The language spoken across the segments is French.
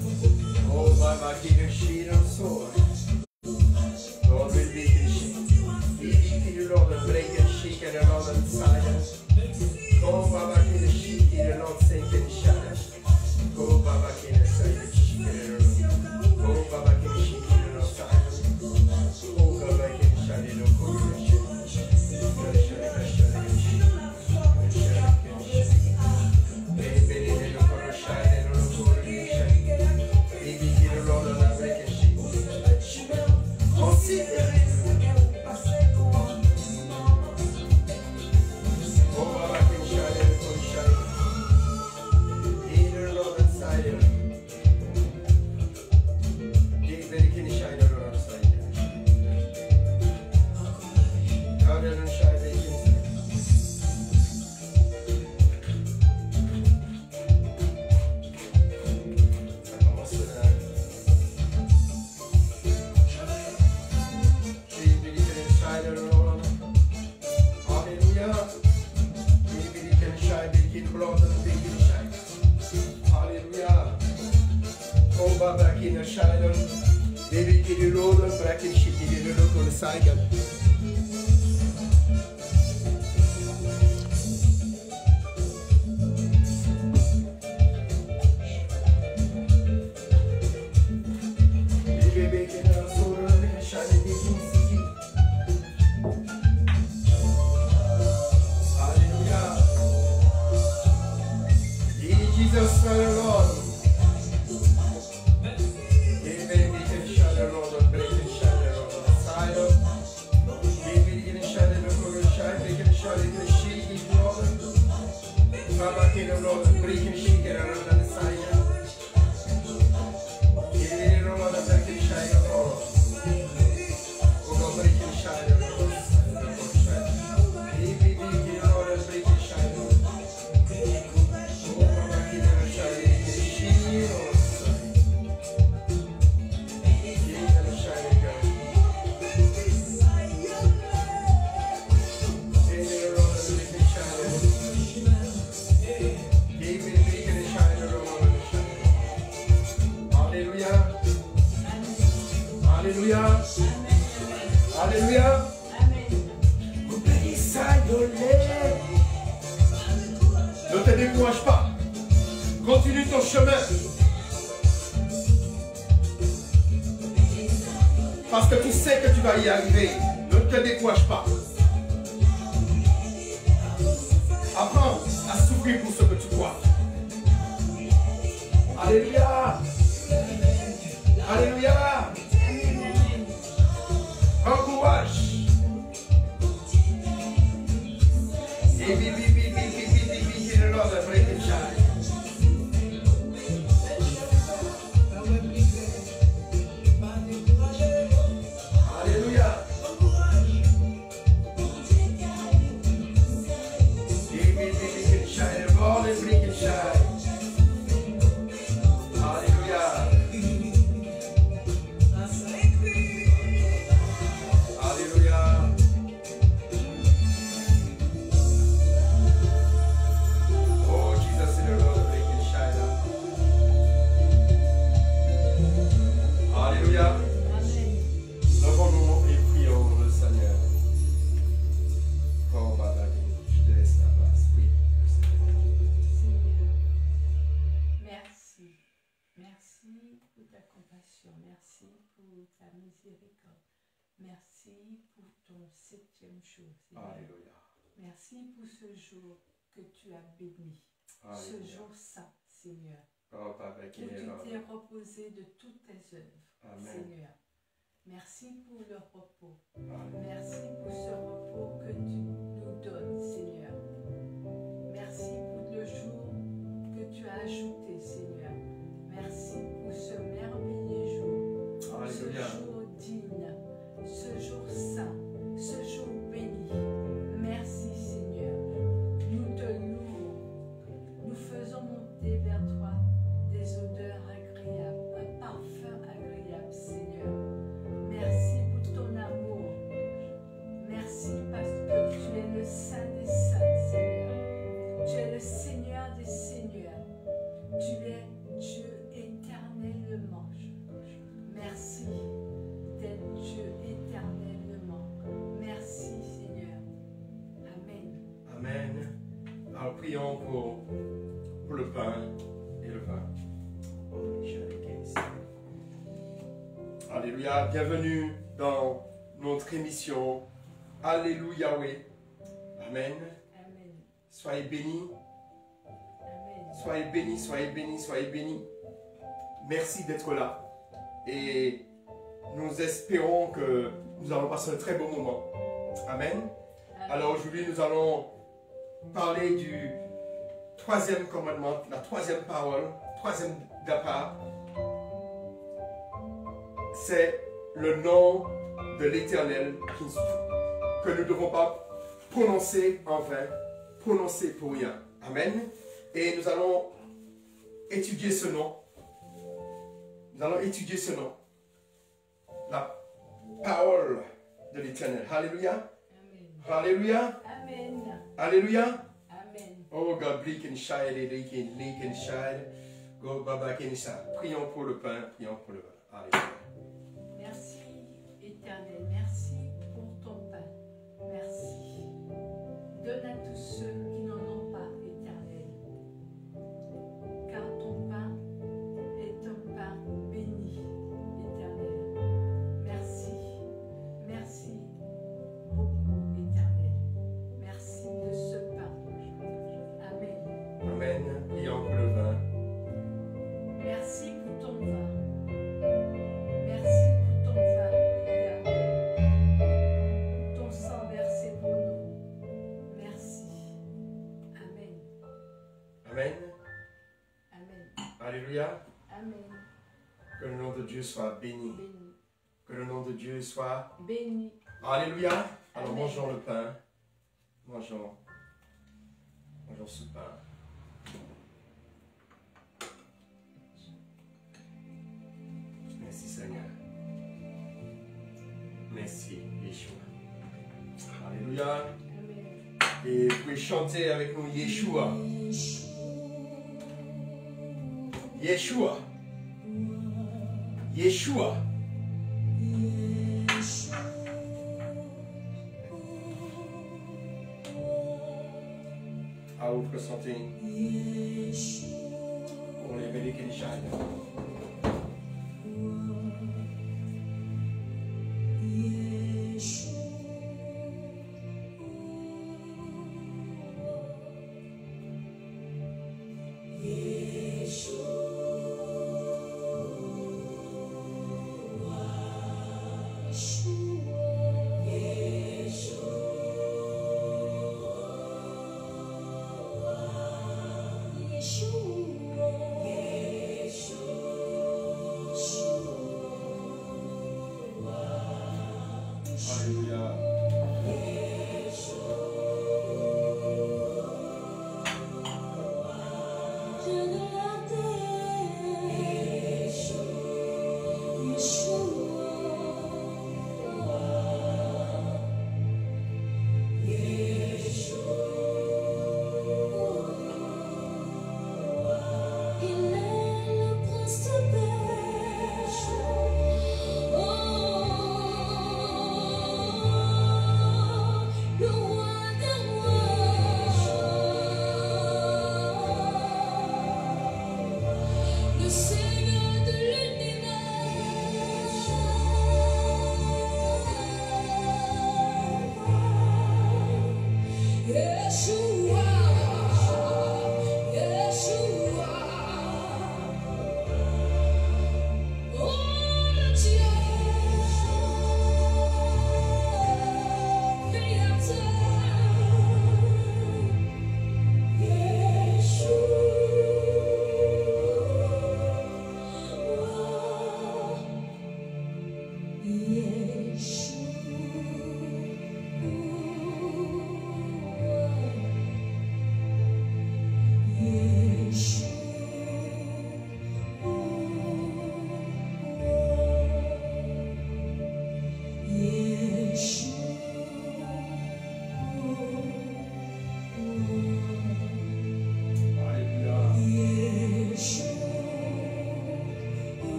Oh, Baba, keep your sheet on sword. Lord, we be the sheet. We be the Lord, the break and shake and the Lord and silence. Oh, Baba, keep the sheet, the Lord, sink and shadow. Oh, Baba, keep the sheet, the Lord. Oh, Baba, keep the sheet, the Lord, silence. Oh, Baba, keep the shadow, the Lord, the sheet. Parce que tu sais que tu vas y arriver. Ne te décourage pas. Apprends à souffrir pour ce que tu crois. Alléluia. Alléluia. Encourage. Et le Lord a break the child. Merci pour ce jour que tu as béni. Alléluia. Ce jour saint, Seigneur. Oh, Papa, où tu t'es reposé de toutes tes œuvres, Amen. Seigneur. Merci pour le repos. Amen. Merci pour ce repos que tu nous donnes, Seigneur. Merci pour le jour que tu as ajouté, Seigneur. Merci pour ce merveilleux jour. Alléluia. Ce jour digne, ce jour saint, ce jour béni. Merci, Seigneur. Nous te louons. Nous faisons monter vers toi des odeurs agréables, un parfum agréable, Seigneur. Merci pour ton amour. Merci parce que tu es le Saint des Saints, Seigneur. Tu es le Seigneur des Seigneurs. Tu es Dieu éternel pain et le vin. Alléluia, bienvenue dans notre émission. Alléluia, oui. Amen. Amen. Soyez bénis. Amen. Soyez bénis, soyez bénis, soyez bénis. Merci d'être là. Et nous espérons que nous allons passer un très beau moment. Amen. Alors aujourd'hui, nous allons parler du troisième commandement, la troisième parole, troisième départ. C'est le nom de l'Éternel que nous ne devons pas prononcer en vain, prononcer pour rien. Amen. Et nous allons étudier ce nom. Nous allons étudier ce nom. La parole de l'Éternel. Alléluia. Amen. Alléluia. Amen. Alléluia. Amen. Oh God, bleak and shine, leak and shine. Go Baba Kenisa. Prions pour le pain, prions pour le vin. Alléluia. Merci, Éternel. Merci pour ton pain. Merci. Donne à tous ceux qui n'en ont pas, Éternel. Car ton pain est un pain béni, Éternel. Merci. Merci beaucoup, Éternel. Merci de ce pain. Amen. Amen. Prions pour le vin. Merci pour ton vin. Merci pour ton vin, Éternel. Ton sang versé pour nous. Merci. Amen. Amen. Amen. Alléluia. Amen. Que le nom de Dieu soit béni. Béni. Que le nom de Dieu soit... Béni. Alléluia. Alors Amen. mangeons le pain. Mangeons ce pain. Merci Seigneur. Merci Yeshua. Alléluia. Amen. Et vous pouvez chanter avec nous Yeshua. Yeshua. Yeshua. À vous présenter pour les bénis qui shine. Yeshua.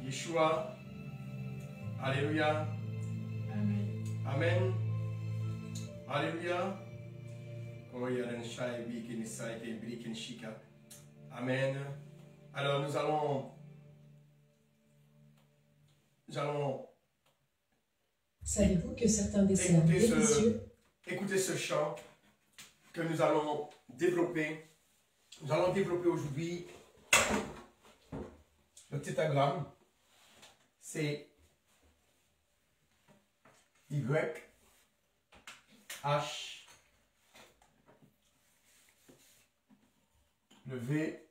Yeshua. Alléluia. Amen. Amen. Alléluia. Amen. Alors nous allons Savez-vous que certains desserts délicieux écoutez ce chant que nous allons développer. Nous allons développer aujourd'hui le tétragramme. C'est Y, H, le V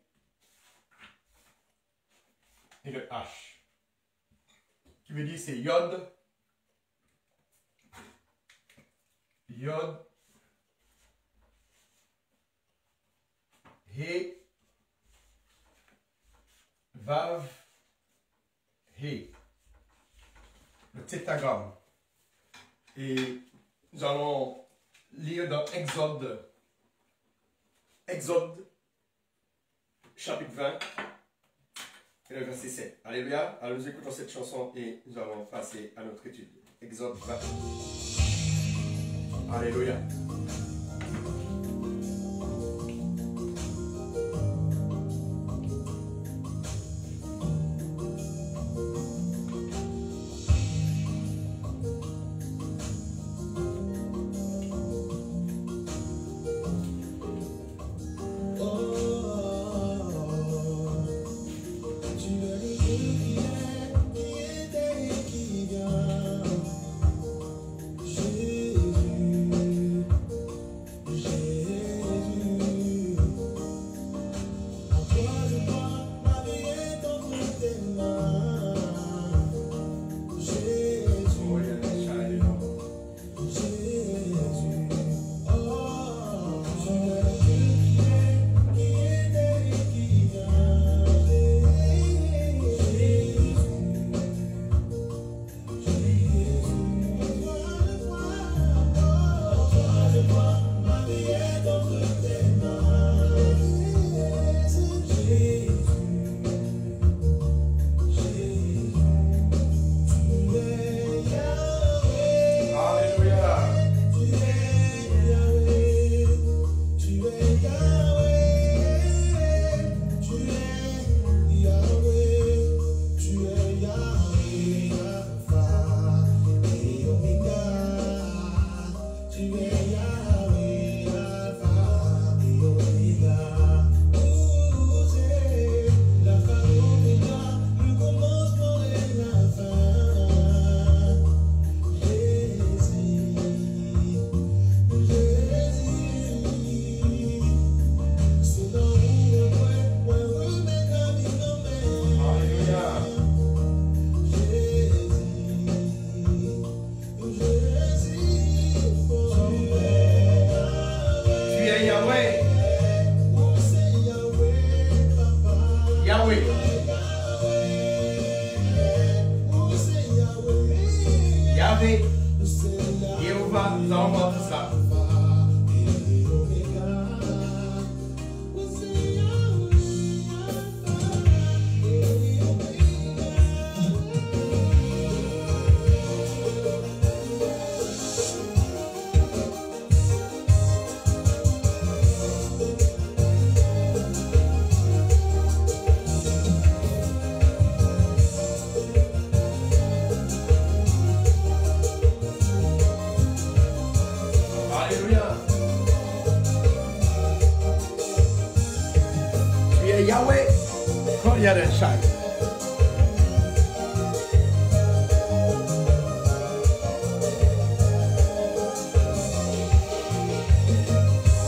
et le H. Qui veut dire c'est iode, iode, He, Vav, He. Le tétragramme. Et nous allons lire dans Exode chapitre 20 et le verset 7. Alléluia. Alors nous écoutons cette chanson et nous allons passer à notre étude. Exode 20. Alléluia.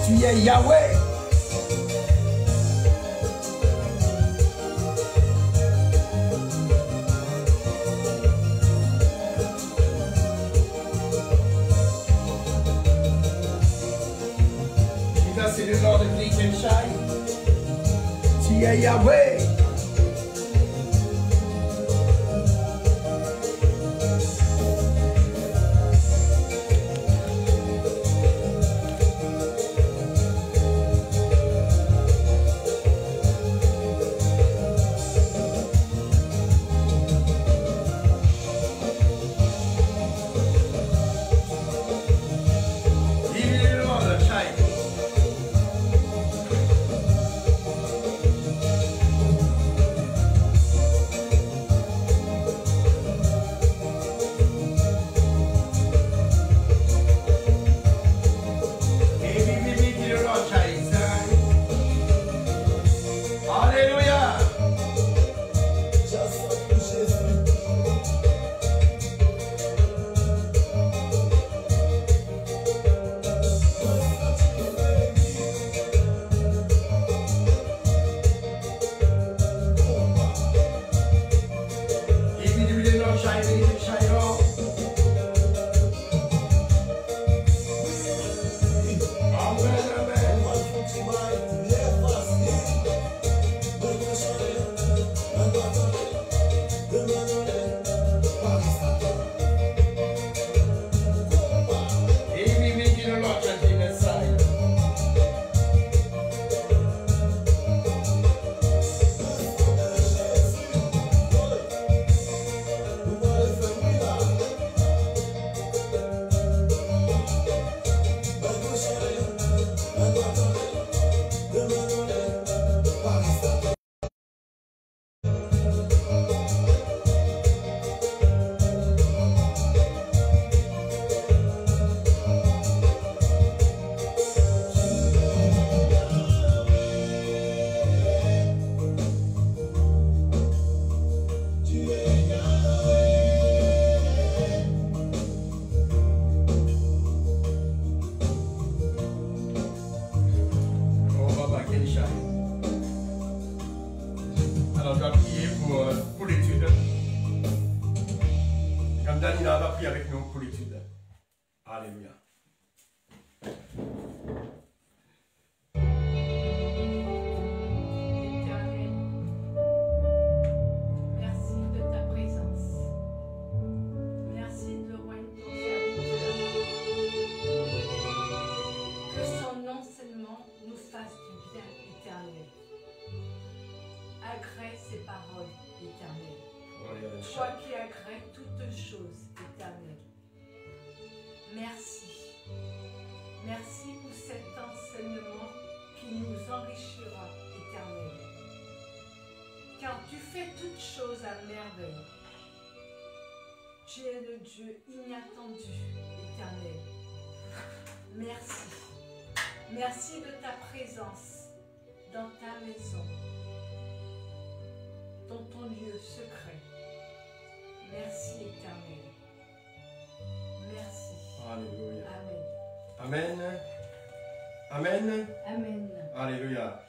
Tu es Yahweh. C'est le Lord of Bleak and Shine. Tu es Yahweh. va prier avec nous pour l'étude. Alléluia. Éternel, merci de ta présence. Merci de loigner ton serviteur. Que son enseignement nous fasse du bien, éternel. Agrée ses paroles, éternel. Toi qui agrée toutes choses, éternel. Merci. Merci pour cet enseignement qui nous enrichira, éternel. Car tu fais toutes choses à merveille. Tu es le Dieu inattendu, éternel. Merci. Merci de ta présence dans ta maison, dans ton lieu secret. Merci, éternel. Merci. Alléluia. Amen. Amen. Amen. Amen. Alléluia.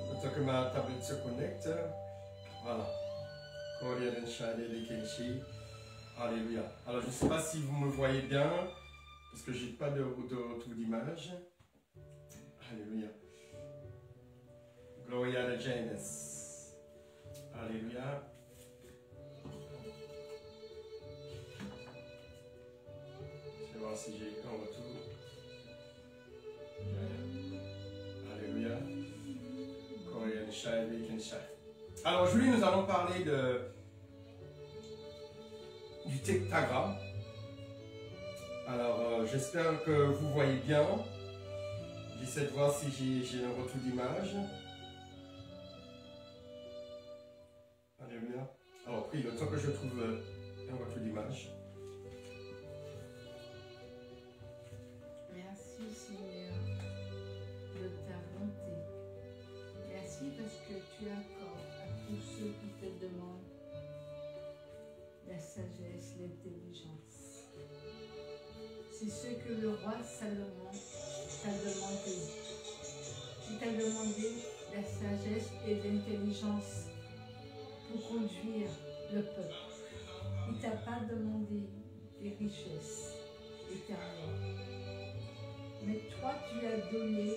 Le temps que ma tablette se connecte. Voilà. Alléluia. Alors, je ne sais pas si vous me voyez bien, parce que je n'ai pas de retour d'image. Alléluia. Gloria a Janus. Alléluia. Je vais voir si j'ai un retour. Alléluia. Alors aujourd'hui nous allons parler du tectagramme. Alors j'espère que vous voyez bien. J'essaie de voir si j'ai un retour d'image. Alléluia. Alors prie le temps que je trouve un retour d'image. Merci Seigneur de ta bonté. Merci parce que tu accordes à tous ceux qui te demandent la sagesse, l'intelligence. C'est ce que le roi Salomon t'a demandé. Il t'a demandé la sagesse et l'intelligence pour conduire le peuple. Il ne t'a pas demandé des richesses éternelles. Mais toi, tu as donné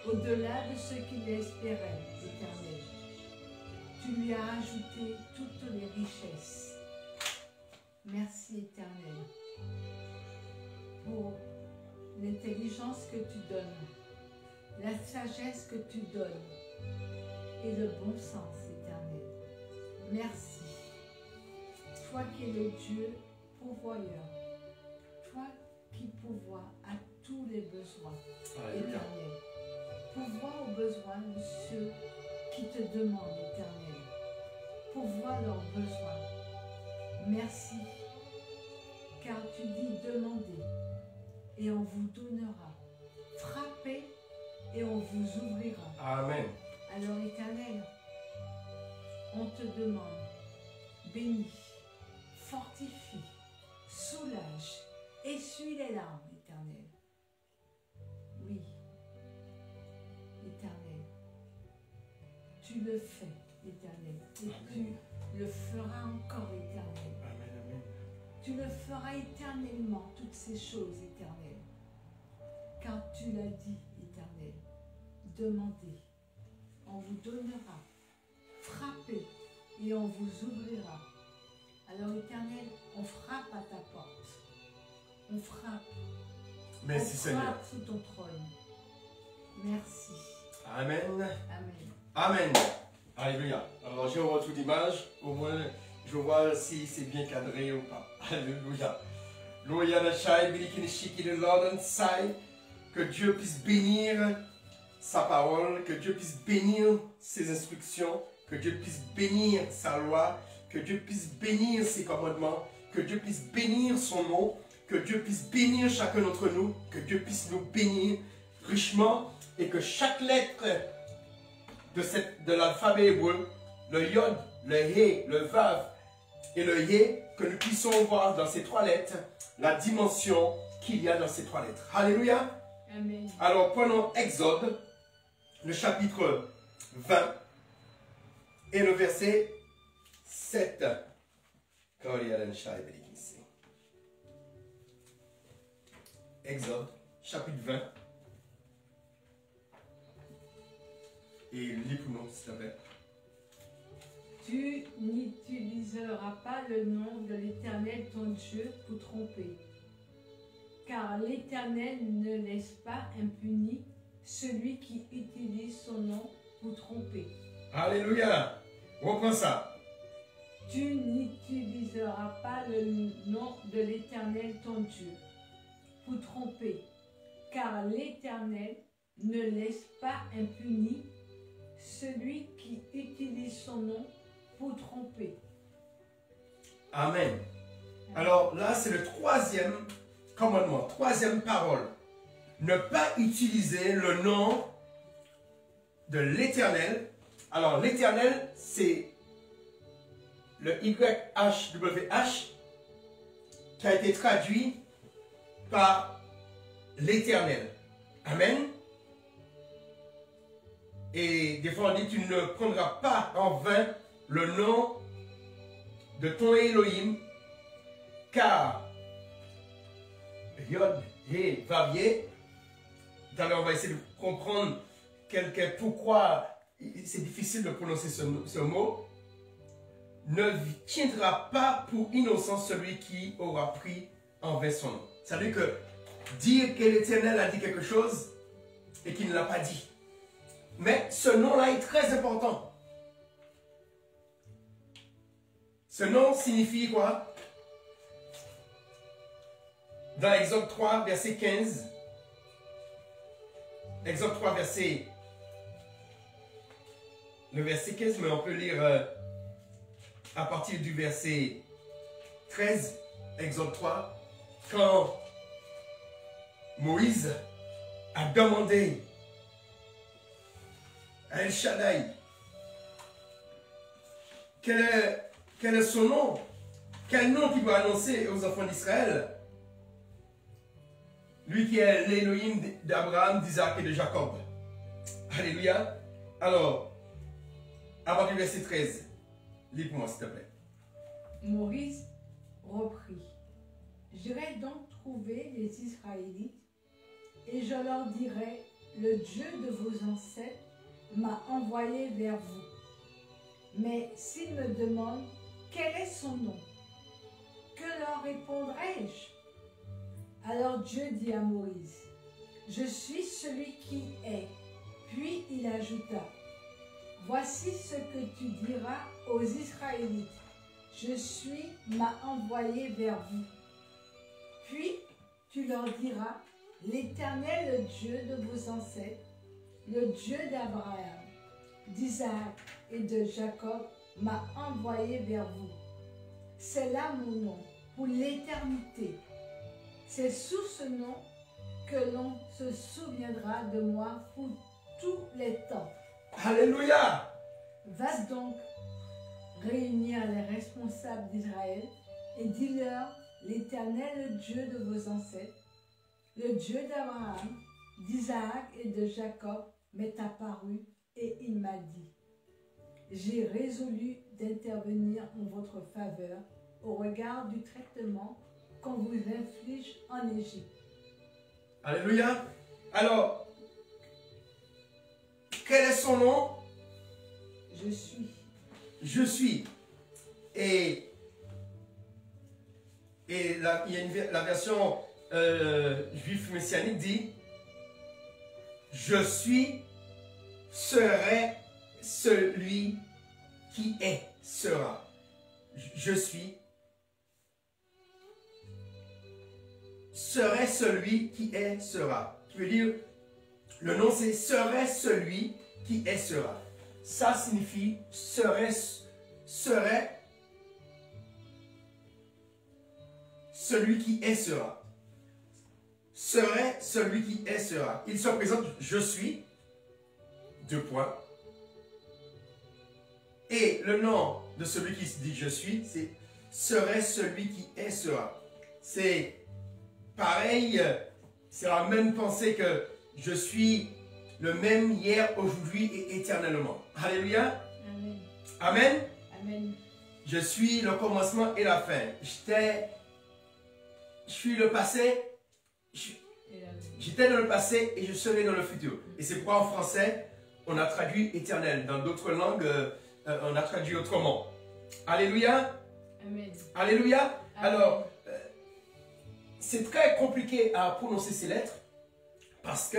au-delà de ce qu'il espérait, éternel. Tu lui as ajouté toutes les richesses. Merci, éternel, pour l'intelligence que tu donnes, la sagesse que tu donnes et le bon sens, éternel. Merci. Toi qui es le Dieu pourvoyeur, toi qui pourvois à tous les besoins, éternel. Pourvois aux besoins de ceux qui te demandent, éternel. Pourvois leurs besoins. Merci, car tu dis demandez et on vous donnera. Frappez et on vous ouvrira. Amen. Alors, éternel, on te demande, bénis, fortifie, soulage, essuie les larmes, éternel. Oui, éternel, tu le fais, éternel, et Amen. tu le feras encore, éternel. Amen, amen. Tu le feras éternellement, toutes ces choses, éternel. Car tu l'as dit, éternel. Demandez, on vous donnera. Frappez et on vous ouvrira. Alors, éternel, on frappe à ta porte. On frappe. Merci on Seigneur. frappe sous ton trône. Merci. Amen. Amen. Amen. Alléluia. Alors j'ai un retour d'image. Au moins, je vois si c'est bien cadré ou pas. Alléluia. Que Dieu puisse bénir sa parole, que Dieu puisse bénir ses instructions, que Dieu puisse bénir sa loi, que Dieu puisse bénir ses commandements, que Dieu puisse bénir son nom, que Dieu puisse bénir chacun d'entre nous, que Dieu puisse nous bénir richement et que chaque lettre de l'alphabet hébreu, le yod, le hé, le vav et le yé, que nous puissions voir dans ces trois lettres la dimension qu'il y a dans ces trois lettres. Alléluia. Amen. Alors prenons Exode, le chapitre 20 et le verset 7. Exode, chapitre 20. Et lis pour nous, s'il te plaît. Tu n'utiliseras pas le nom de l'Éternel ton Dieu pour tromper, car l'Éternel ne laisse pas impuni celui qui utilise son nom pour tromper. Alléluia. Reprends ça. Tu n'utiliseras pas le nom de l'Éternel ton Dieu pour tromper, car l'Éternel ne laisse pas impuni celui qui utilise son nom pour tromper. Amen. Alors là, c'est le troisième commandement, troisième parole. Ne pas utiliser le nom de l'Éternel. Alors l'Éternel, c'est le YHWH qui a été traduit par l'Éternel. Amen. Et des fois on dit, tu ne prendras pas en vain le nom de ton Elohim, car Yod, He, Vavier, tout à l'heure on va essayer de comprendre pourquoi c'est difficile de prononcer ce mot, ne tiendra pas pour innocent celui qui aura pris en vain son nom. Ça veut dire que dire que l'Éternel a dit quelque chose et qu'il ne l'a pas dit. Mais ce nom-là est très important. Ce nom signifie quoi? Dans Exode 3, verset 15. Exode 3, le verset 15, mais on peut lire à partir du verset 13, Exode 3, quand Moïse a demandé à El Shaddai quel est son nom, quel nom qu'il doit annoncer aux enfants d'Israël, lui qui est l'Élohim d'Abraham, d'Isaac et de Jacob. Alléluia. Alors, à partir du verset 13, lis pour moi s'il te plaît. Moïse reprit. J'irai donc trouver les Israélites et je leur dirai, le Dieu de vos ancêtres m'a envoyé vers vous. Mais s'ils me demandent quel est son nom, que leur répondrai-je? Alors Dieu dit à Moïse, je suis celui qui est. Puis il ajouta, voici ce que tu diras aux Israélites, je suis m'a envoyé vers vous. Puis tu leur diras, l'Éternel, le Dieu de vos ancêtres, le Dieu d'Abraham, d'Isaac et de Jacob m'a envoyé vers vous. C'est là mon nom pour l'éternité. C'est sous ce nom que l'on se souviendra de moi pour tous les temps. Alléluia. Va donc réunir les responsables d'Israël et dis-leur, l'Éternel, le Dieu de vos ancêtres, le Dieu d'Abraham, d'Isaac et de Jacob m'est apparu et il m'a dit, j'ai résolu d'intervenir en votre faveur au regard du traitement qu'on vous inflige en Égypte. Alléluia. Alors, quel est son nom? Je suis. Je suis. Et la version juif messianique dit, je suis, serai celui qui est, sera. Je suis, serai celui qui est, sera. Qui veut dire, le nom c'est serai celui qui est, sera. Ça signifie serai celui qui est, sera. Serai celui qui est, sera. Il se présente, je suis, 2 points. Et le nom de celui qui se dit je suis, c'est serai celui qui est, sera. C'est pareil, c'est la même pensée que je suis le même hier, aujourd'hui et éternellement. Alléluia. Amen. Amen. Amen. Je suis le commencement et la fin. Je suis le passé, J'étais dans le passé et je serai dans le futur. Et c'est pourquoi en français, on a traduit éternel. Dans d'autres langues, on a traduit autrement. Alléluia. Amen. Alléluia. Amen. Alors, c'est très compliqué à prononcer ces lettres parce que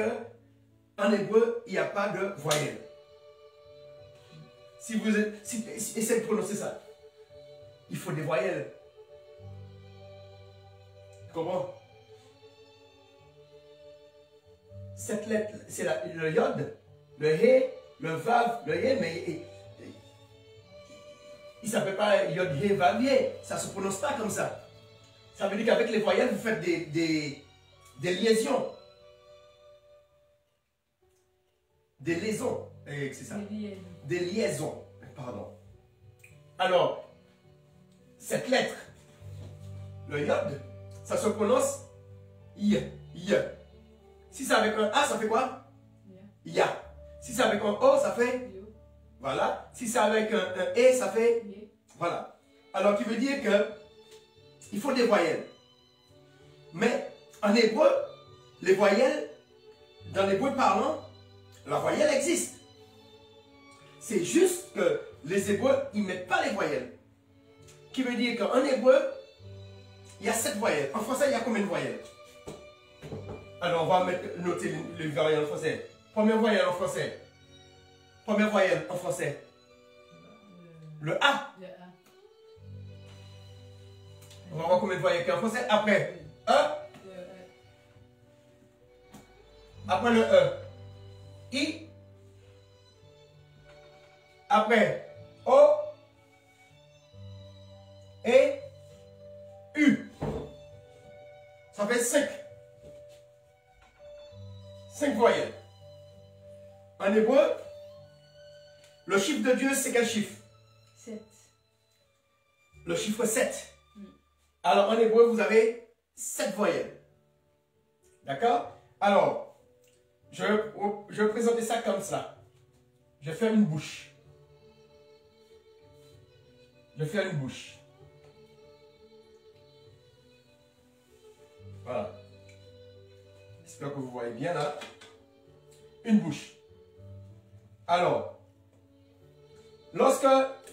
en hébreu, il n'y a pas de voyelle. Si vous essayez de prononcer ça, il faut des voyelles. Tu comprends? Cette lettre, c'est le yod, le he, le vav, le ye, mais il ne s'appelle pas yod, he, vav, ye. Ça ne se prononce pas comme ça. Ça veut dire qu'avec les voyelles, vous faites des liaisons. Des liaisons. C'est ça. Des liaisons. Pardon. Alors, cette lettre, le yod, ça se prononce y. Si c'est avec un A, ça fait quoi? Ya. Si c'est avec un O, ça fait? Voilà. Si c'est avec un E, ça fait? Voilà. Alors, qui veut dire que il faut des voyelles. Mais en hébreu, les voyelles, dans l'hébreu parlant, la voyelle existe. C'est juste que les hébreux, ils ne mettent pas les voyelles. Qui veut dire qu'en hébreu, il y a 7 voyelles. En français, il y a combien de voyelles? Alors, on va noter les voyelles en français. Première voyelle en français. Première voyelle en français. Le A. Le A. On va voir combien de voyelles qu'il y a en français. Après, E. Après le E. I. Après, O. Et U. Ça fait 5. 5 voyelles. En hébreu, le chiffre de Dieu, c'est quel chiffre? 7. Le chiffre 7. Alors, en hébreu, vous avez 7 voyelles. D'accord? Alors, je vais présenter ça comme ça. Je vais faire une bouche. Je vais faire une bouche. Voilà. J'espère que vous voyez bien là. Une bouche. Alors, lorsque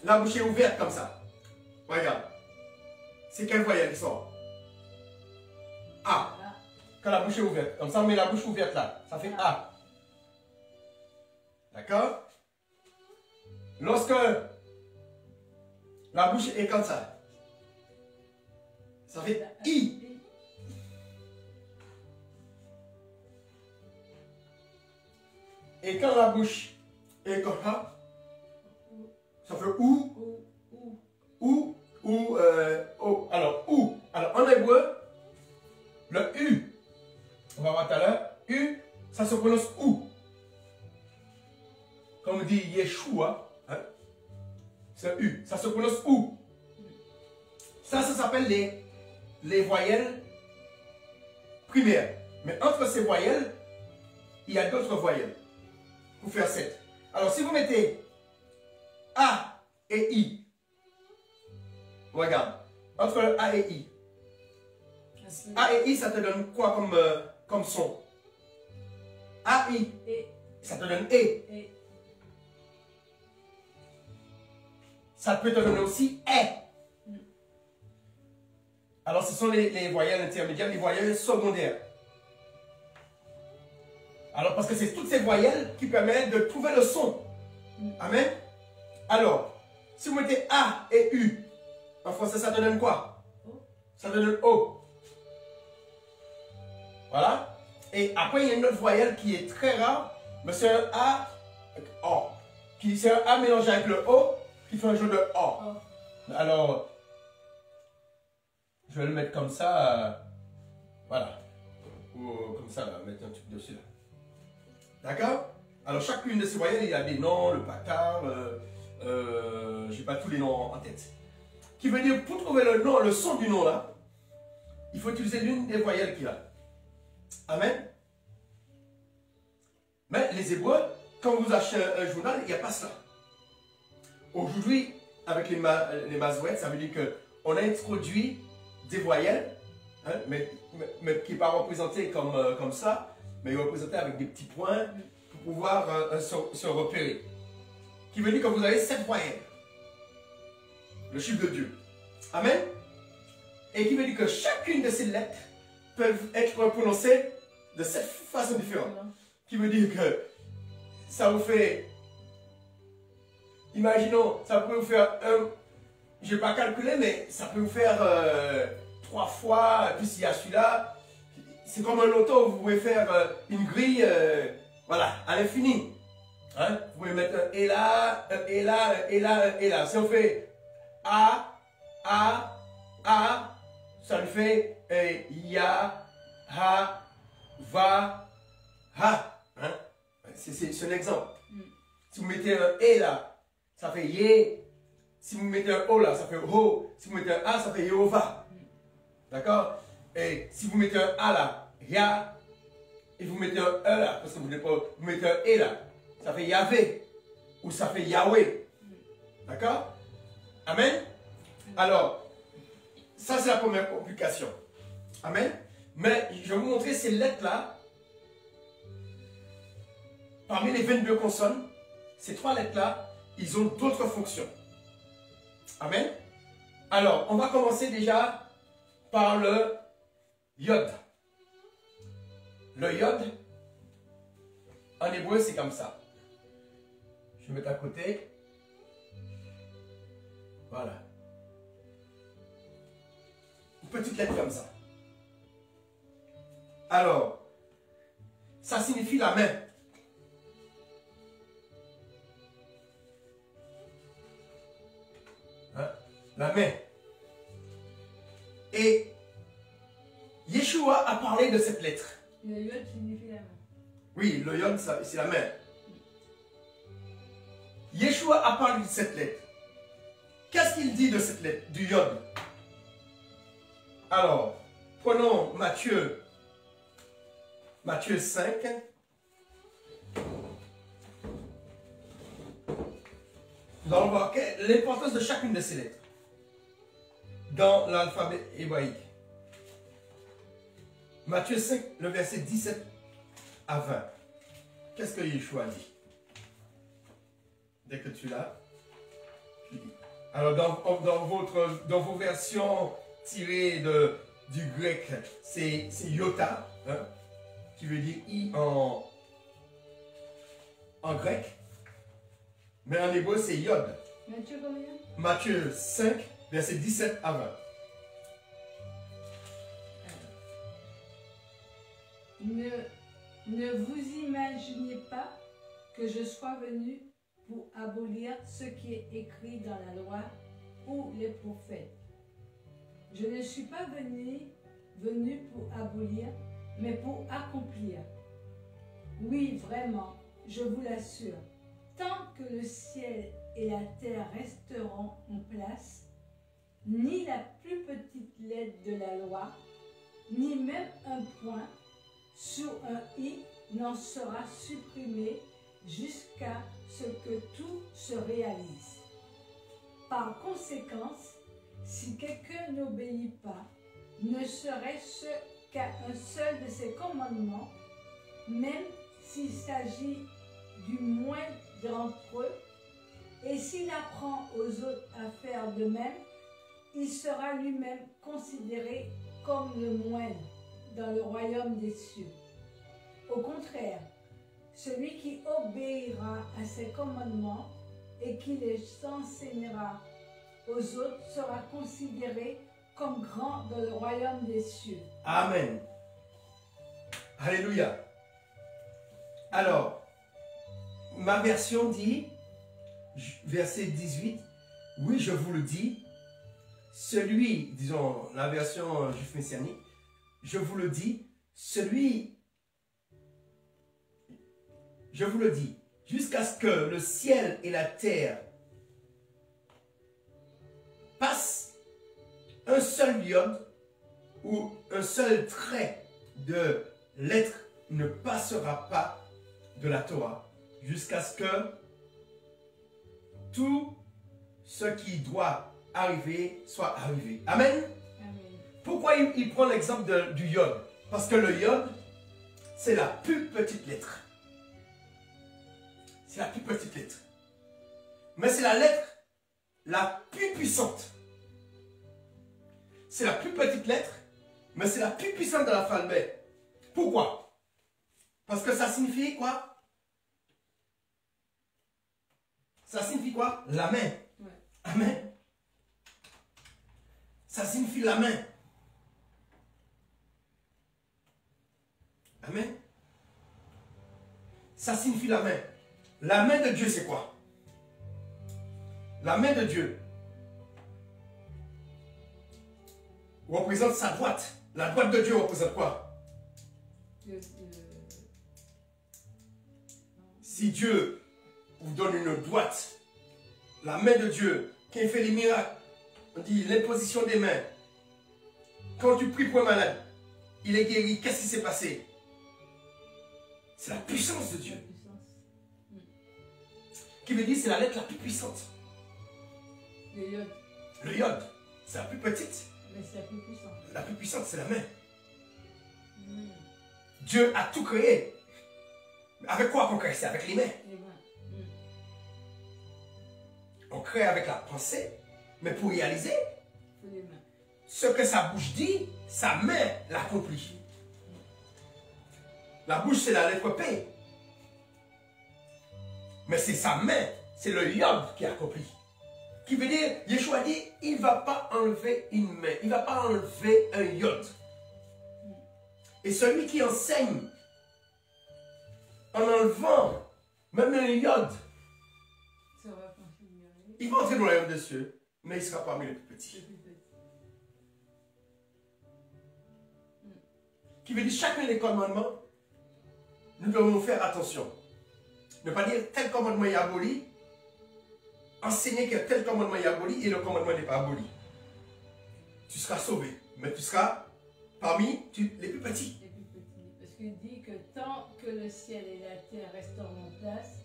la bouche est ouverte comme ça, regarde. C'est quelle voyelle qui sort? A. Quand la bouche est ouverte. Comme ça, on met la bouche ouverte là. Ça fait A. D'accord? Lorsque la bouche est comme ça, ça fait I. Et quand la bouche est comme ça, ça fait OU. OU. O. Alors, OU. Alors, en hébreu, le U, on va voir tout à l'heure, U, ça se prononce OU. Comme on dit Yeshua, hein? C'est U, ça se prononce OU. Ça s'appelle les voyelles primaires. Mais entre ces voyelles, il y a d'autres voyelles pour faire 7. Alors, si vous mettez A et I, regarde, entre le A et I. A et I, ça te donne quoi comme son? A, I. Ça te donne E. Ça peut te donner aussi E. Alors, ce sont les voyelles intermédiaires, les voyelles secondaires. Alors, parce que c'est toutes ces voyelles qui permettent de trouver le son. Amen. Alors, si vous mettez A et U, en français, ça te donne quoi? Ça te donne O. Voilà. Et après, il y a une autre voyelle qui est très rare, mais c'est un A, O. C'est un A mélangé avec le O, qui fait un jeu de O. Alors, je vais le mettre comme ça. Voilà. Ou comme ça, là, mettre un truc dessus. Là. D'accord? Alors, chacune de ces voyelles, il y a des noms, le patar, je n'ai pas tous les noms en tête. Qui veut dire, pour trouver le nom, le son du nom là, il faut utiliser l'une des voyelles qu'il a. Amen. Mais les Hébreux, quand vous achetez un journal, il n'y a pas cela. Aujourd'hui, avec les masorettes, ça veut dire qu'on a introduit des voyelles, hein, mais qui n'est pas représenté comme ça, mais représenté avec des petits points pour pouvoir se repérer. Qui veut dire que vous avez 7 voyelles. Le chiffre de Dieu. Amen. Et qui veut dire que chacune de ces lettres peuvent être prononcées de 7 façons différentes. Qui veut dire que ça vous fait, imaginons, ça peut vous faire je n'ai pas calculé, mais ça peut vous faire 3 fois, puis s'il y a celui-là, c'est comme un loto, vous pouvez faire une grille, voilà, à l'infini. Hein? Vous pouvez mettre un et là, un et là, un et là, un et là. Si on fait A, ça lui fait ya, ha, va, ha. Hein? C'est un exemple. Si vous mettez un et là, ça fait yé. Si vous mettez un o là, ça fait ho. Si vous mettez un a, ça fait Yehova. D'accord? Et si vous mettez un a là, ya. Et vous mettez un e là, parce que vous mettez un et là, ça fait Yahvé. Ou ça fait Yahweh. D'accord? Amen? Alors, ça c'est la première complication. Amen? Mais je vais vous montrer ces lettres-là. Parmi les 22 consonnes, ces 3 lettres-là, ils ont d'autres fonctions. Amen. Alors, on va commencer déjà par le yod. Le yod, en hébreu, c'est comme ça. Je vais mettre à côté. Voilà. Une petite lettre comme ça. Alors, ça signifie la main. La main. Et Yeshua a parlé de cette lettre. Le yod signifie la main. Oui, le yod, c'est la main. Yeshua a parlé de cette lettre. Qu'est-ce qu'il dit de cette lettre, du yod? Alors, prenons Matthieu 5. Nous allons voir l'importance de chacune de ces lettres dans l'alphabet hébraïque. Matthieu 5, le verset 17 à 20. Qu'est-ce que Yeshua dit? Dès que tu l'as, tu dis. Alors, dans vos versions tirées du grec, c'est iota, hein, qui veut dire i en grec. Mais en hébreu, c'est yod. Matthieu combien? Matthieu 5, verset 17 à 20. Ne vous imaginez pas que je sois venu pour abolir ce qui est écrit dans la loi ou les prophètes. Je ne suis pas venu pour abolir, mais pour accomplir. Oui, vraiment, je vous l'assure. Tant que le ciel et la terre resteront en place, ni la plus petite lettre de la loi, ni même un point sur un i n'en sera supprimé jusqu'à ce que tout se réalise. Par conséquent, si quelqu'un n'obéit pas, ne serait-ce qu'à un seul de ses commandements, même s'il s'agit du moins d'entre eux, et s'il apprend aux autres à faire de même, il sera lui-même considéré comme le moindre dans le royaume des cieux. Au contraire, celui qui obéira à ses commandements et qui les enseignera aux autres sera considéré comme grand dans le royaume des cieux. Amen. Alléluia. Alors, ma version dit, verset 18, oui, je vous le dis, celui, disons, la version juif messianique, je vous le dis, je vous le dis, jusqu'à ce que le ciel et la terre passent, un seul iode ou un seul trait de lettre ne passera pas de la Torah, jusqu'à ce que tout ce qui doit arriver soit arrivé. Amen. Amen. Pourquoi il prend l'exemple du iode? Parce que le iode, c'est la plus petite lettre. C'est la plus petite lettre. Mais c'est la lettre la plus puissante. C'est la plus petite lettre, mais c'est la plus puissante de l'alphabet. Pourquoi? Parce que ça signifie quoi? Ça signifie quoi? La main. Ouais. Amen. Ça signifie la main. Amen. Ça signifie la main. La main de Dieu, c'est quoi? La main de Dieu représente sa droite. La droite de Dieu représente quoi? Si Dieu vous donne une droite, la main de Dieu, qui fait les miracles, on dit l'imposition des mains. Quand tu pries pour un malade, il est guéri. Qu'est-ce qui s'est passé? C'est la puissance de Dieu. Qui veut dire c'est la lettre la plus puissante. Le iode. Le iode, c'est la plus petite. Mais c'est la plus puissante. La plus puissante, c'est la main. Dieu a tout créé. Mais avec quoi qu'on crée? C'est avec les mains. Les mains. On crée avec la pensée, mais pour réaliser, Les mains. ce que sa bouche dit, sa main l'accomplit. La bouche, c'est la lettre P. Mais c'est sa main, c'est le iode qui accomplit. Qui veut dire, Yeshua dit, il ne va pas enlever une main, il ne va pas enlever un iode. Et celui qui enseigne, en enlevant même un iode, il va entrer dans le royaume des cieux, mais il sera parmi les plus petits. Qui veut dire, chacun des commandements, nous devons faire attention. Ne pas dire tel commandement est aboli, enseigner que tel commandement est aboli et le commandement n'est pas aboli. Tu seras sauvé, mais tu seras parmi les plus petits. Les plus petits. Parce qu'il dit que tant que le ciel et la terre resteront en place,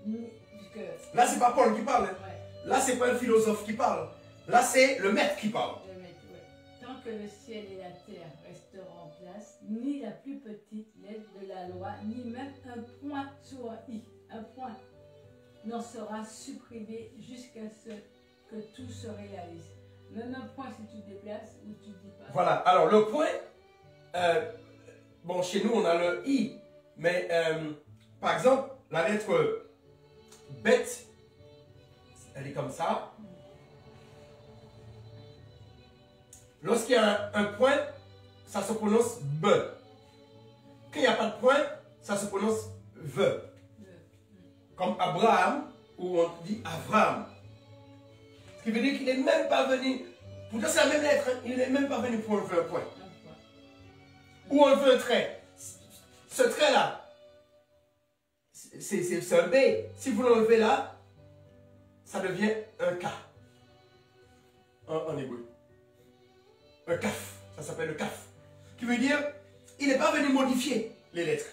puisque... Là, c'est pas Paul qui parle. Hein. Ouais. Là, c'est pas un philosophe qui parle. Là, c'est le maître qui parle. Le maître, ouais. Tant que le ciel et la terre resteront en place, ni la plus petite lettre de la loi, ni même un point sur un i, un point, n'en sera supprimé jusqu'à ce que tout se réalise. Même un point si tu déplaces ou tu dis pas. Voilà, alors le point, bon, chez nous on a le i, mais par exemple, la lettre bête, elle est comme ça. Lorsqu'il y a un point, ça se prononce B. Quand il n'y a pas de point, ça se prononce V. Comme Abraham, où on dit Avram. Ce qui veut dire qu'il n'est même pas venu, pourtant c'est la même lettre, hein, il n'est même pas venu pour enlever un point. Ou enlever un trait. Ce trait-là, c'est un B. Si vous l'enlevez là, ça devient un K. En hébreu. Un kaf, ça s'appelle le kaf. Qui veut dire, il n'est pas venu modifier les lettres.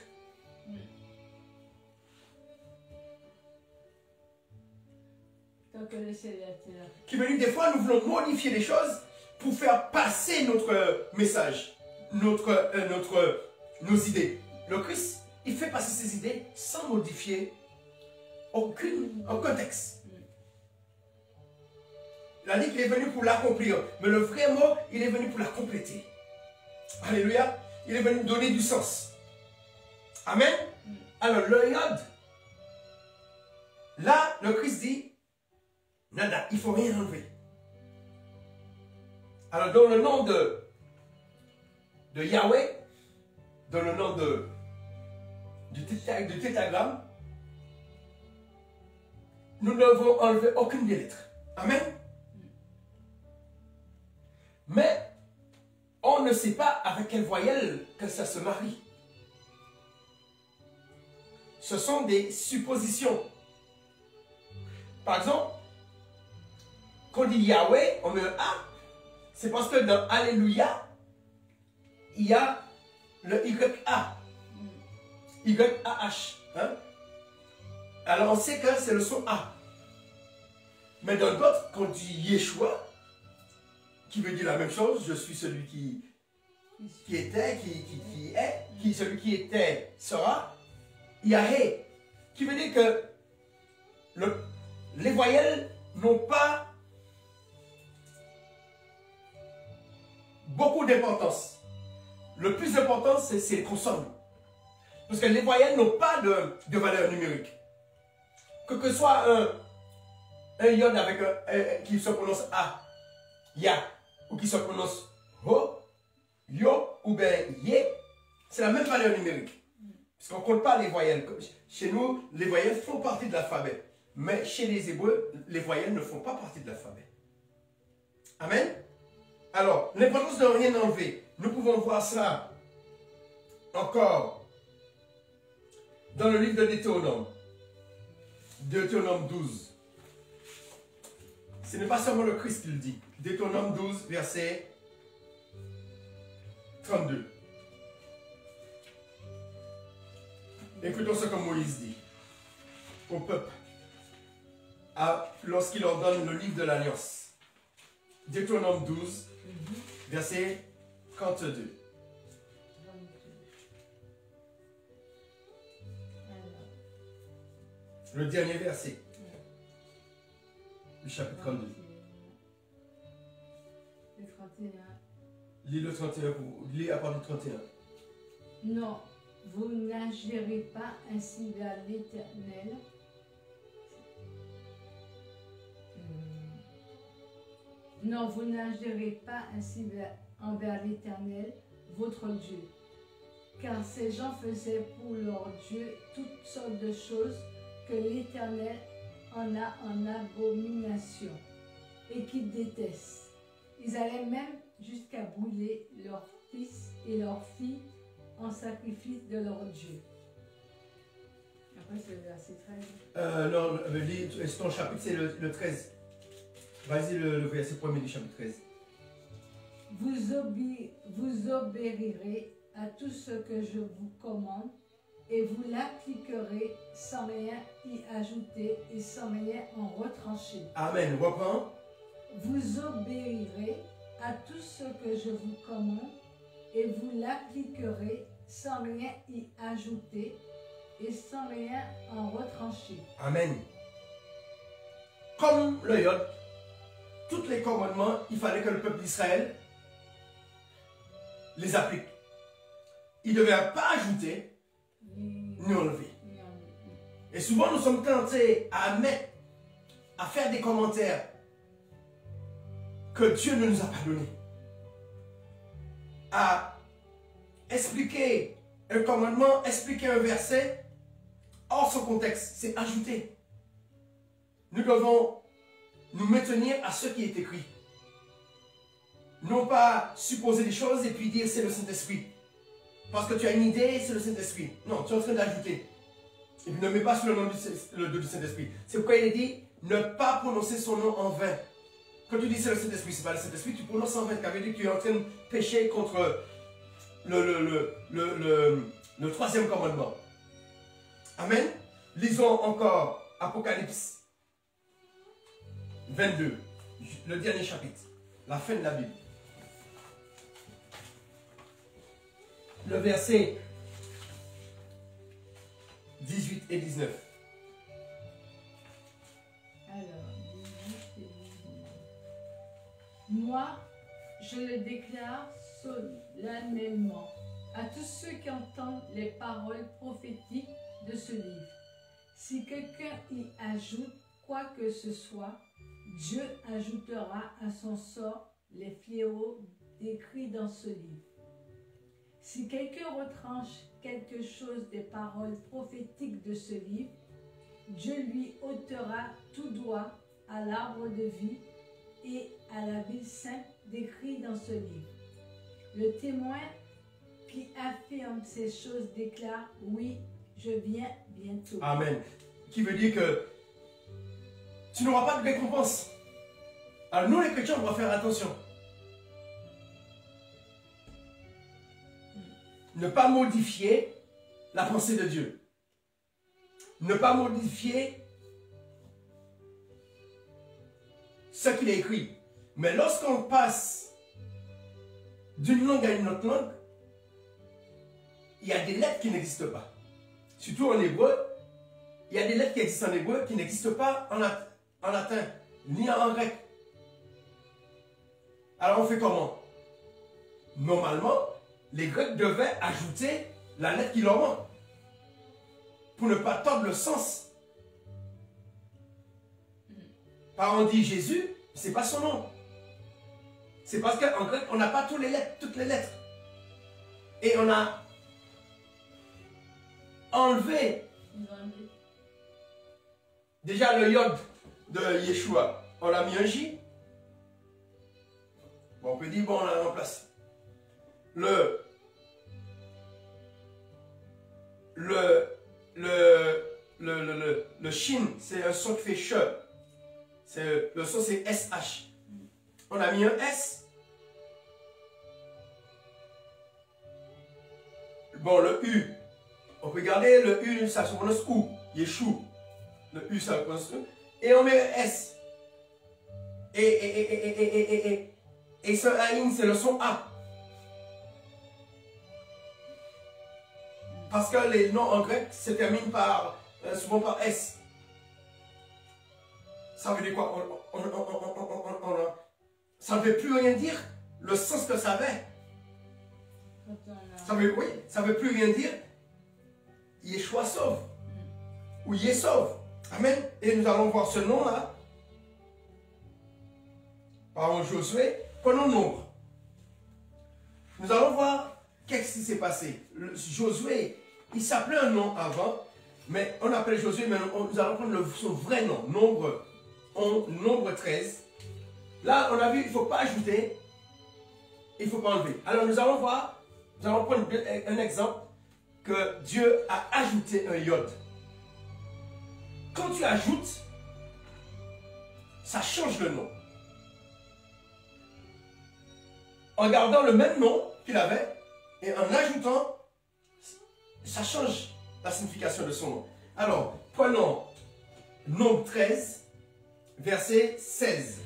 Tant que le ciel et la terre. Qui veut dire, des fois, nous voulons modifier les choses pour faire passer notre message, nos idées. Le Christ, il fait passer ses idées sans modifier aucun texte. Il a dit qu'il est venu pour l'accomplir. Mais le vrai mot, il est venu pour la compléter. Alléluia. Il est venu donner du sens. Amen. Alors, le iode. Là, le Christ dit, nada, il ne faut rien enlever. Alors, dans le nom de Yahweh, dans le nom du tétragramme, nous ne devons enlever aucune des lettres. Amen. Mais on ne sait pas avec quelle voyelle que ça se marie. Ce sont des suppositions. Par exemple, quand on dit Yahweh, on met un A. C'est parce que dans Alléluia, il y a le YA. YAH. Hein? Alors on sait que c'est le son A. Mais dans d'autres, quand on dit Yeshua, qui veut dire la même chose. Je suis celui qui était, qui est, celui qui était sera. Yahé, qui veut dire que les voyelles n'ont pas beaucoup d'importance. Le plus important, c'est les consonnes. Parce que les voyelles n'ont pas de valeur numérique. Que ce soit un iode avec qui se prononce A, Ya, ou qui se prononce Ho, Yo, ou bien Ye, c'est la même valeur numérique. Parce qu'on ne compte pas les voyelles. Chez nous, les voyelles font partie de l'alphabet. Mais chez les Hébreux, les voyelles ne font pas partie de l'alphabet. Amen. Alors, l'importance de rien enlever. Nous pouvons voir cela encore dans le livre de Deutéronome. Deutéronome 12. Ce n'est pas seulement le Christ qui le dit. Deutéronome 12, verset 32. Écoutons ce que Moïse dit au peuple lorsqu'il leur donne le livre de l'Alliance. Deutéronome 12, verset 32. Le dernier verset du chapitre 32. Le 31. Lis le 31, lis à partir du 31. Non, vous n'agirez pas ainsi vers l'Éternel. Non, vous n'agirez pas ainsi envers l'Éternel, votre Dieu. Car ces gens faisaient pour leur Dieu toutes sortes de choses que l'Éternel en a en abomination et qu'il déteste. Ils allaient même jusqu'à brûler leurs fils et leurs filles en sacrifice de leur Dieu. Après, c'est le verset 13. Non, ton chapitre, c'est le 13. Vas-y, le verset premier du chapitre 13. Vous obéirez à tout ce que je vous commande et vous l'appliquerez sans rien y ajouter et sans rien en retrancher. Amen. Reprends. Vous obéirez à tout ce que je vous commande et vous l'appliquerez sans rien y ajouter et sans rien en retrancher. Amen. Comme le Yod, tous les commandements, il fallait que le peuple d'Israël les applique. Il ne devait pas ajouter ni enlever. Et souvent, nous sommes tentés à faire des commentaires que Dieu ne nous a pas donnés. À expliquer un commandement, expliquer un verset hors son contexte, c'est ajouter. Nous devons nous maintenir à ce qui est écrit. Non pas supposer des choses et puis dire c'est le Saint-Esprit. Parce que tu as une idée, c'est le Saint-Esprit. Non, tu es en train d'ajouter. Et puis ne mets pas sur le nom du Saint-Esprit. C'est pourquoi il est dit ne pas prononcer son nom en vain. Quand tu dis c'est le Saint-Esprit, c'est pas le Saint-Esprit, tu prononces en vain. Ça veut dire que tu es en train de pécher contre le troisième commandement. Amen. Lisons encore Apocalypse 22, le dernier chapitre, la fin de la Bible. Le verset 18 et 19. Alors, 18 et 19. Moi, je le déclare solennellement à tous ceux qui entendent les paroles prophétiques de ce livre. Si quelqu'un y ajoute quoi que ce soit, Dieu ajoutera à son sort les fléaux décrits dans ce livre. Si quelqu'un retranche quelque chose des paroles prophétiques de ce livre, Dieu lui ôtera tout droit à l'arbre de vie et à la ville sainte décrite dans ce livre. Le témoin qui affirme ces choses déclare « Oui, je viens bientôt. » Amen. Qui veut dire que tu n'auras pas de récompense. Alors nous les chrétiens, on doit faire attention. Ne pas modifier la pensée de Dieu. Ne pas modifier ce qu'il a écrit. Mais lorsqu'on passe d'une langue à une autre langue, il y a des lettres qui n'existent pas. Surtout en hébreu, il y a des lettres qui existent en hébreu qui n'existent pas en latin, ni en grec. Alors on fait comment? Normalement, les Grecs devaient ajouter la lettre qui leur manque pour ne pas tordre le sens. Par on dit Jésus, c'est pas son nom. C'est parce qu'en grec, on n'a pas toutes les lettres. Et on a enlevé déjà le yod de Yeshua. On l'a mis un J. Bon, on peut dire, bon, on l'a remplacé. Le shin, c'est un son qui fait che. Le son, c'est SH. On a mis un S. Bon, le U. On peut garder le U, ça se prononce OU. Yeshua. Le U, ça se prononce U. Et on met un S. Et ce Aïn, c'est le son A. Parce que les noms en grec se terminent par, souvent par S. Ça veut dire quoi? Ça ne veut plus rien dire le sens que ça avait. Ça veut plus rien dire Yeshua sauve. Ou Yesauve. Amen. Et nous allons voir ce nom-là. Par Josué. Prenons nombre. Nous allons voir qu'est-ce qui s'est passé. Josué, il s'appelait un nom avant, mais on appelle Josué, mais nous allons prendre son vrai nom. Nombre 13. Là, on a vu, il ne faut pas ajouter, il ne faut pas enlever. Alors nous allons voir, nous allons prendre un exemple que Dieu a ajouté un yod. Quand tu ajoutes, ça change le nom. En gardant le même nom qu'il avait, et en ajoutant, ça change la signification de son nom. Alors, prenons Nombre 13, verset 16.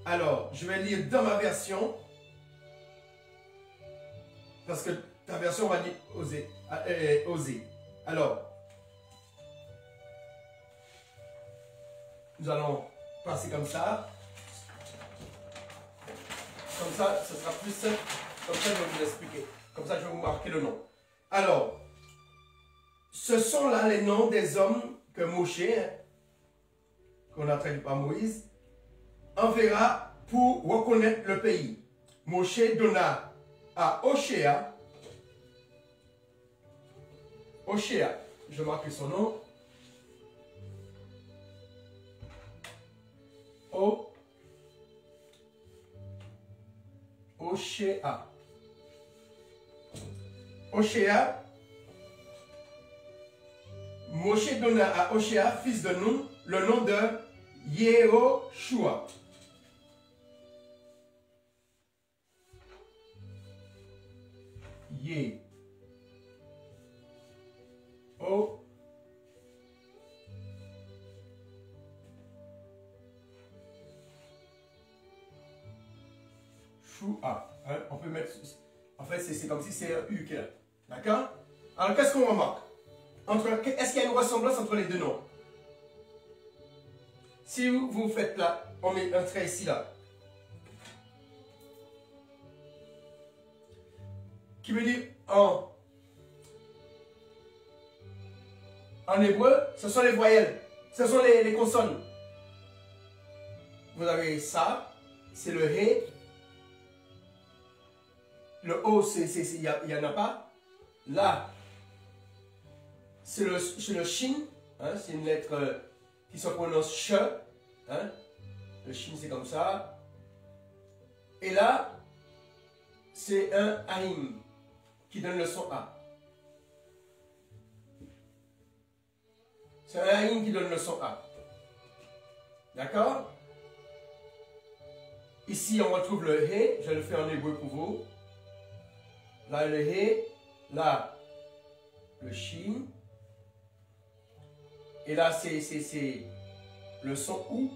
Alors, je vais lire dans ma version, parce que ta version va dire oser. Alors, nous allons passer comme ça. Comme ça, ce sera plus simple. Comme ça, je vais vous expliquer. Comme ça, je vais vous marquer le nom. Alors, ce sont là les noms des hommes que Moshe, qu'on a traduit par Moïse, enverra pour reconnaître le pays. Moshe donna à Oshéa, je marque son nom, Oshéa, Moshe donna à Oshéa, fils de Nun, le nom de Yehoshua. Shua. Hein? On peut mettre. En fait, c'est comme si c'est un U qu'il y a. D'accord? Alors, qu'est-ce qu'on remarque? Est-ce qu'il y a une ressemblance entre les deux noms? Si vous faites là, on met un trait ici, là. Qui veut dire en hébreu, ce sont les voyelles, ce sont les consonnes. Vous avez ça, c'est le He. Le O, il n'y en a pas. Là, c'est le Shin. Hein, c'est une lettre qui se prononce Ch. Hein. Le Shin, c'est comme ça. Et là, c'est un Aïm qui donne le son A. C'est un Aïm qui donne le son A. D'accord? Ici, on retrouve le He. Je le fais en hébreu pour vous. Là, le He. Là, le Shin. Et là, c'est le son OU.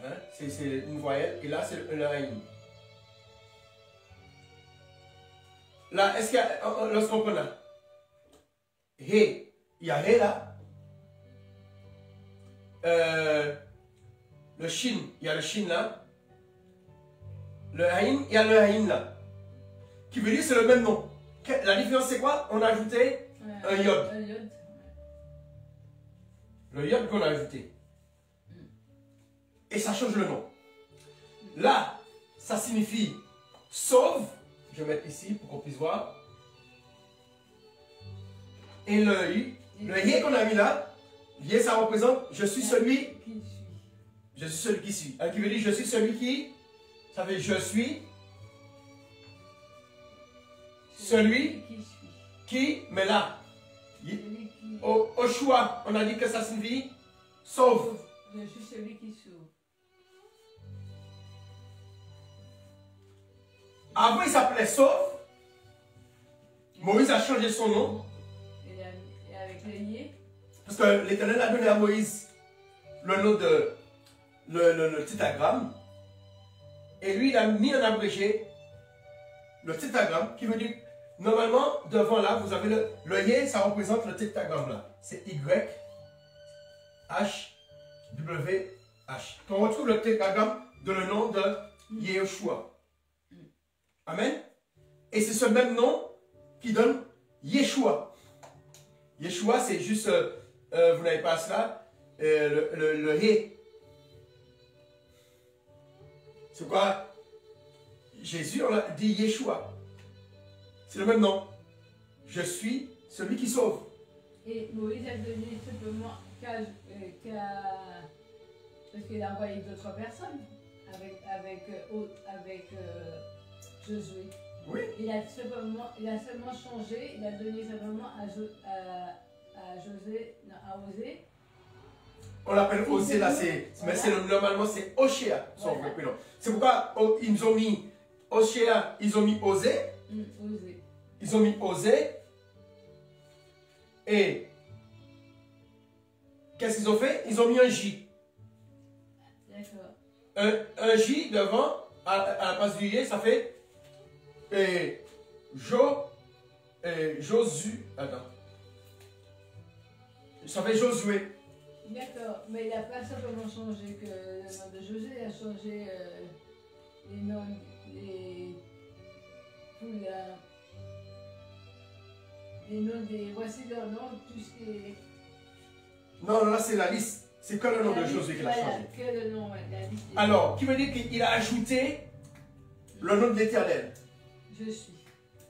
Hein? C'est une voyelle. Et là, c'est le Aïm. là, est-ce qu'il y a, lorsqu'on prend là, He, il y a He là. Le Shin, il y a le Shin là. Le Haïn, il y a le Haïn là. Qui veut dire c'est le même nom. La différence c'est quoi? On a ajouté un Yod. Un Yod. Le Yod qu'on a ajouté. Et ça change le nom. Là, ça signifie sauve. Je vais mettre ici pour qu'on puisse voir. Et le Yé qu'on a mis là, Yé ça représente je suis celui. Je suis celui qui suit. Qui veut dire je suis celui qui. Ça veut dire je suis. Celui qui. Mais là. Au choix, on a dit que ça signifie sauve. Je suis celui qui sauve. Avant, il s'appelait Sauve. Moïse a changé son nom. Et avec le Yé. Parce que l'Éternel a donné à Moïse le nom de le tétragramme. Et lui, il a mis en abrégé le tétragramme qui veut dire, normalement, devant là, vous avez le Yé, ça représente le tétragramme là. C'est Y, H, W, H. On retrouve le tétragramme de le nom de Yeshua. Amen. Et c'est ce même nom qui donne Yeshua. Yeshua, c'est juste, vous n'avez pas cela, le Hé. C'est quoi? Jésus, on a dit Yeshua. C'est le même nom. Je suis celui qui sauve. Et Moïse a donné simplement parce qu'il a envoyé d'autres personnes avec Josué. Oui. Il a seulement changé, il a donné simplement à Josué, non, à Osée. On l'appelle Osée là, mais normalement c'est Oshéa, son vrai prénom. C'est pourquoi ils ont mis Oshéa, ils ont mis Osée. Osée. Ils ont mis Osée. Et qu'est-ce qu'ils ont fait? Ils ont mis un J. D'accord. Un J devant, à la place du Yé, ça fait Josué. Attends. Ça fait Josué. D'accord, mais il n'a pas simplement changé que le nom de Josué, il a changé les noms, les noms des. Voici leurs noms, tout ce qui est. Non, là c'est la liste. C'est que le nom de Josué qu'il a changé. Que le nom, ouais, la liste. Alors, qui veut dire qu'il a ajouté le nom de l'Éternel. Je suis.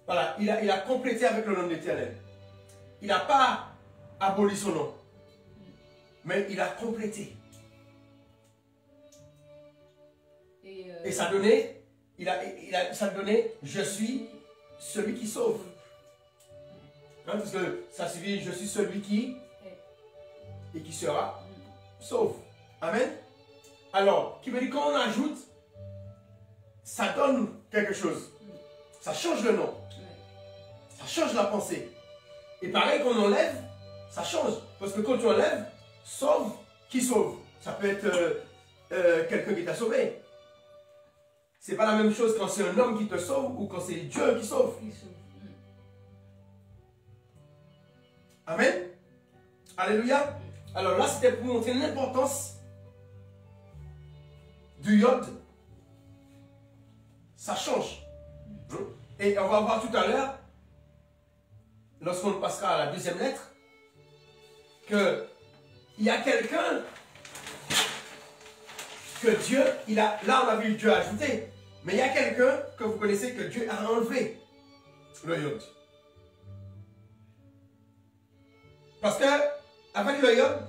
Voilà, il a complété avec le nom de l'Éternel. Il n'a pas aboli son nom. Mais il a complété. Et ça donnait, ça donnait, je suis celui qui sauve. Hein, parce que ça suffit, je suis celui qui et qui sera sauve. Amen. Alors, qui veut dire quand on ajoute, ça donne quelque chose. Ça change le nom. Ça change la pensée. Et pareil, quand on enlève, ça change. Parce que quand tu enlèves, sauve, qui sauve? Ça peut être quelqu'un qui t'a sauvé. C'est pas la même chose quand c'est un homme qui te sauve ou quand c'est Dieu qui sauve. Amen. Alléluia. Alors là, c'était pour montrer l'importance du Yod. Ça change. Et on va voir tout à l'heure, lorsqu'on passera à la deuxième lettre, que il y a quelqu'un que Dieu, là on a vu Dieu ajouter, mais il y a quelqu'un que vous connaissez que Dieu a enlevé, le Yod. Parce que avec le Yod,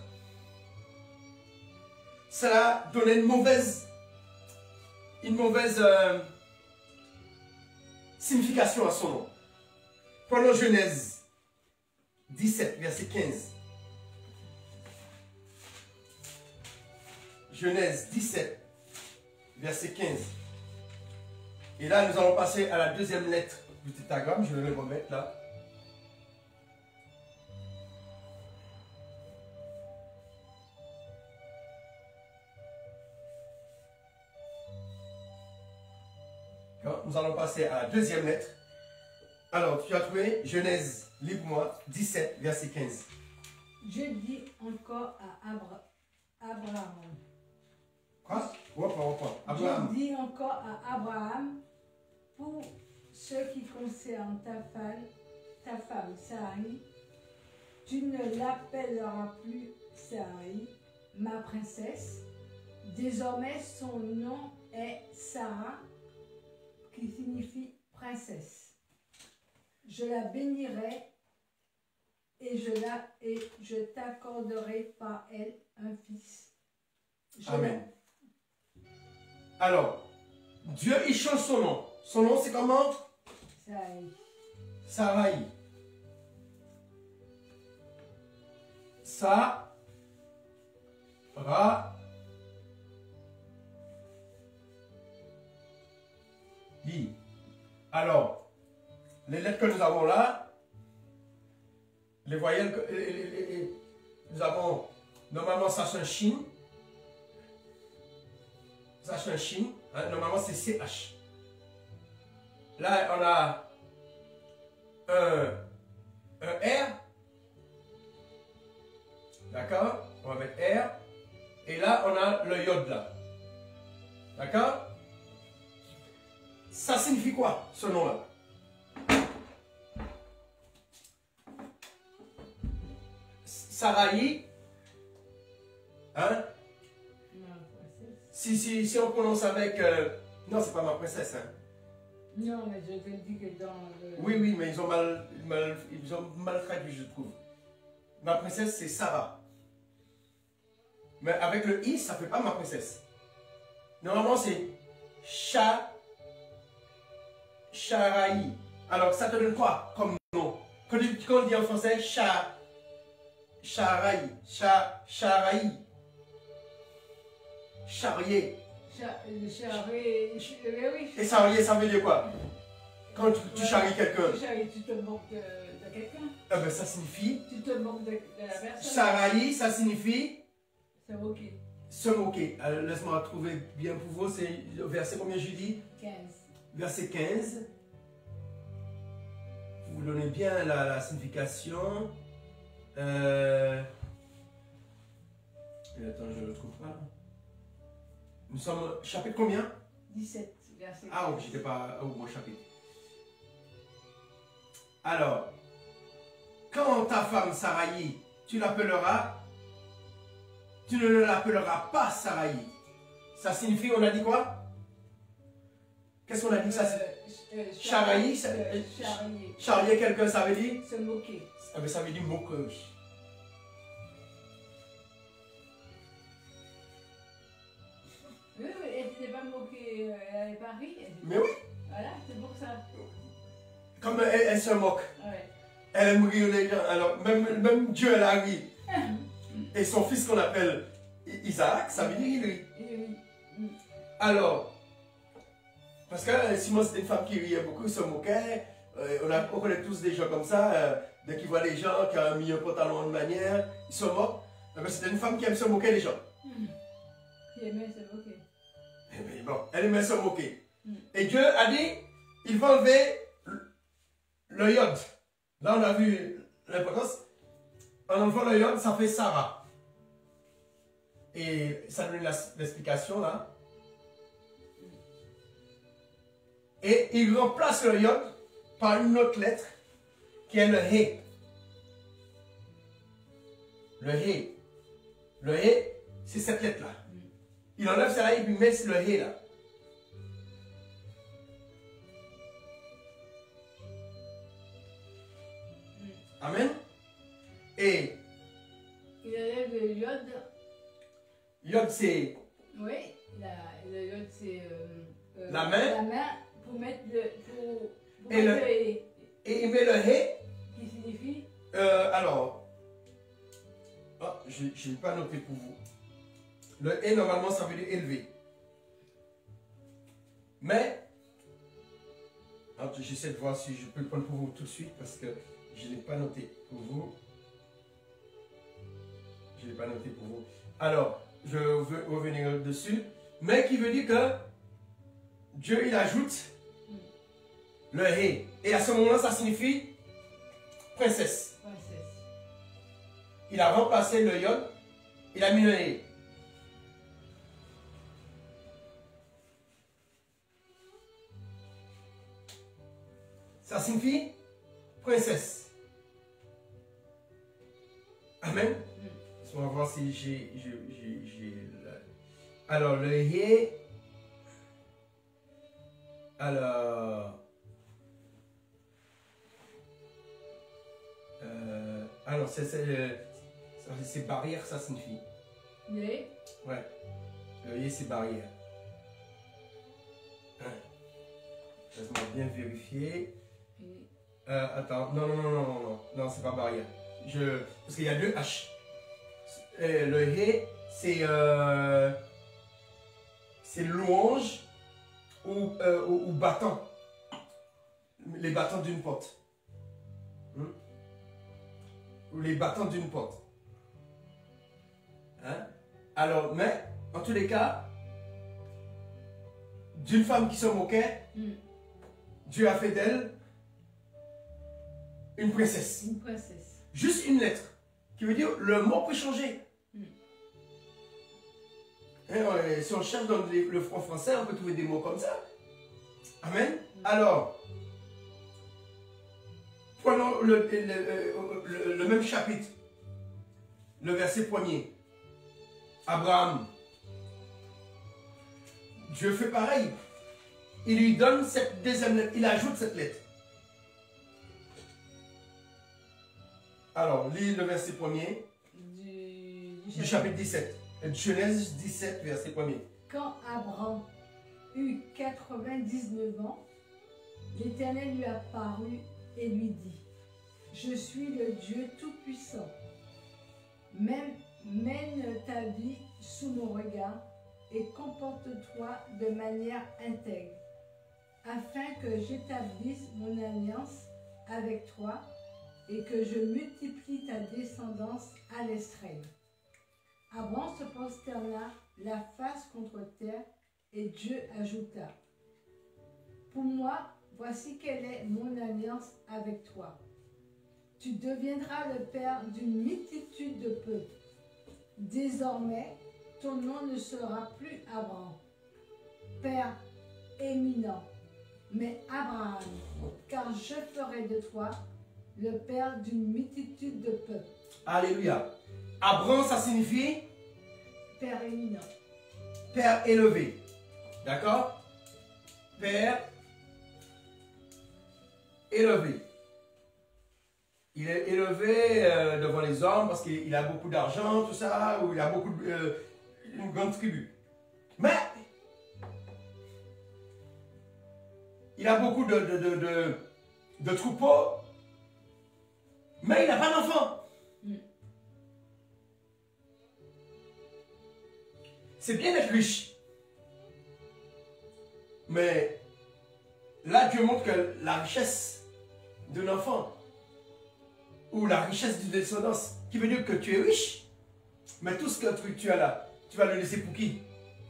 ça a donné une mauvaise signification à son nom. Prenons Genèse 17, verset 15. Genèse 17, verset 15. Et là, nous allons passer à la deuxième lettre du tétragramme. Je vais le remettre là. Nous allons passer à la deuxième lettre. Alors, tu as trouvé Genèse, lis-moi, 17, verset 15. Je dis encore à Abraham. Quoi? Reprends. Abraham. Je dis encore à Abraham, pour ce qui concerne ta femme Sarai, tu ne l'appelleras plus Sarai, ma princesse. Désormais, son nom est Sarah, qui signifie princesse. Je la bénirai et je t'accorderai par elle un fils. Amen. Alors, Dieu, il change son nom. Son nom, c'est comment? Sarai. Sarai. Sarah. Alors, les lettres que nous avons là, les voyelles que nous avons, normalement ça c'est un chine. Ça c'est un chine, hein, normalement c'est CH. Là on a un R. D'accord? On va mettre R. Et là on a le iode là. D'accord? Ça signifie quoi, ce nom-là? Sarai, hein? Si on prononce avec... non, c'est pas ma princesse, hein? Non, mais je te dis que dans le... Oui, mais ils ont mal traduit, je trouve. Ma princesse, c'est Sarah. Mais avec le I, ça ne fait pas ma princesse. Normalement, c'est Sarai. Alors, ça te donne quoi comme nom? Quand on dit en français, Sarai. Charrier. Et charrier, ça veut dire quoi? Quand tu charries quelqu'un. Tu te moques de quelqu'un. Ah ben, ça signifie. Tu te moques de la personne. Sarai, ça signifie. Se moquer. Se moquer. Alors, laisse-moi trouver bien pour vous. C'est verset combien je dis? 15. Verset 15. Vous donnez bien la signification. Attends, je ne le trouve pas. Nous sommes chapitre combien? 17, verset 15. Ah oui, j'étais pas au bon chapitre. Alors, quand ta femme Sarai, tu l'appelleras, tu ne l'appelleras pas Sarai. Ça signifie, on a dit quoi? Qu'est-ce qu'on a dit que ça signifie? Charrier. Charrier quelqu'un, ça veut dire? Se moquer. Ça veut dire moqueuse. Oui, elle n'était pas moquée, elle n'avait pas ri. Mais oui. Voilà, c'est pour ça. Comme elle se moque. Ouais. Elle aime rire les gens. Alors, même Dieu, elle a ri. Et son fils qu'on appelle Isaac, ça veut dire il rit. Oui. Alors, parce que Simon c'était une femme qui riait beaucoup, se moquait. On connaît tous des gens comme ça. Dès qu'ils voient les gens qui ont mis un pantalon de manière, ils se moquent. C'était une femme qui aime se moquer des gens. Qui aimait se moquer. Mais bon, elle aimait se moquer. Et Dieu a dit, il va enlever le iode. Là, on a vu l'importance. En enlevant le iode, ça fait Sarah. Et ça donne l'explication là. Et il remplace le iode par une autre lettre qui est le He. Le He. Le He, c'est cette lettre là. Il enlève ça et il met le He là. Amen. Et il enlève le iode. Iode c'est. Oui, le iode c'est. La main. La main pour mettre le. Et mettre le. le He. Et il met le He. Qui signifie. Alors. Oh, je n'ai pas noté pour vous. Le He normalement ça veut dire élevé. Mais. J'essaie de voir si je peux le prendre pour vous tout de suite parce que je ne l'ai pas noté pour vous. Je ne l'ai pas noté pour vous. Alors, je veux revenir dessus. Mais qui veut dire que Dieu, il ajoute Le hé. Et à ce moment-là, ça signifie princesse. Princesse. Il a remplacé le yod, il a mis le hé. Ça signifie princesse. Amen. On va voir si j'ai alors le hé. Alors c'est barrière, ça signifie. Yé. Ouais. Le hé c'est barrière. Hein. Laisse-moi bien vérifier. Attends, non, c'est pas barrière. Parce qu'il y a deux H. Le hé, c'est louange ou battant. Les battants d'une porte. Ou les battants d'une porte. Hein? Alors, mais, en tous les cas, d'une femme qui se moquait, Dieu a fait d'elle une princesse. Une princesse. Juste une lettre. Qui veut dire, le mot peut changer. Si on cherche dans le français, on peut trouver des mots comme ça. Amen. Alors, prenons le même chapitre. Le verset 1er. Abraham. Dieu fait pareil. Il lui donne cette deuxième lettre. Il ajoute cette lettre. Alors, lis le verset 1er du chapitre 17. Genèse 17, verset 1er. Quand Abraham eut 99 ans, l'Éternel lui apparut et lui dit, je suis le Dieu Tout-Puissant. Mène ta vie sous mon regard et comporte-toi de manière intègre, afin que j'établisse mon alliance avec toi et que je multiplie ta descendance à l'extrême. Abraham se prosterna la face contre terre et Dieu ajouta, pour moi, voici quelle est mon alliance avec toi. Tu deviendras le père d'une multitude de peuples. Désormais, ton nom ne sera plus Abraham, père éminent, mais Abraham, car je ferai de toi le père d'une multitude de peuples. Alléluia. Abraham, ça signifie Père éminent. Père élevé. D'accord? Père élevé. Il est élevé devant les hommes parce qu'il a beaucoup d'argent, tout ça, ou il a beaucoup une grande tribu. Mais il a beaucoup de troupeaux, mais il n'a pas d'enfant. C'est bien d'être riche. Mais là, Dieu montre que la richesse d'un enfant, ou la richesse d'une descendance, qui veut dire que tu es riche, mais tout ce que tu as là, tu vas le laisser pour qui?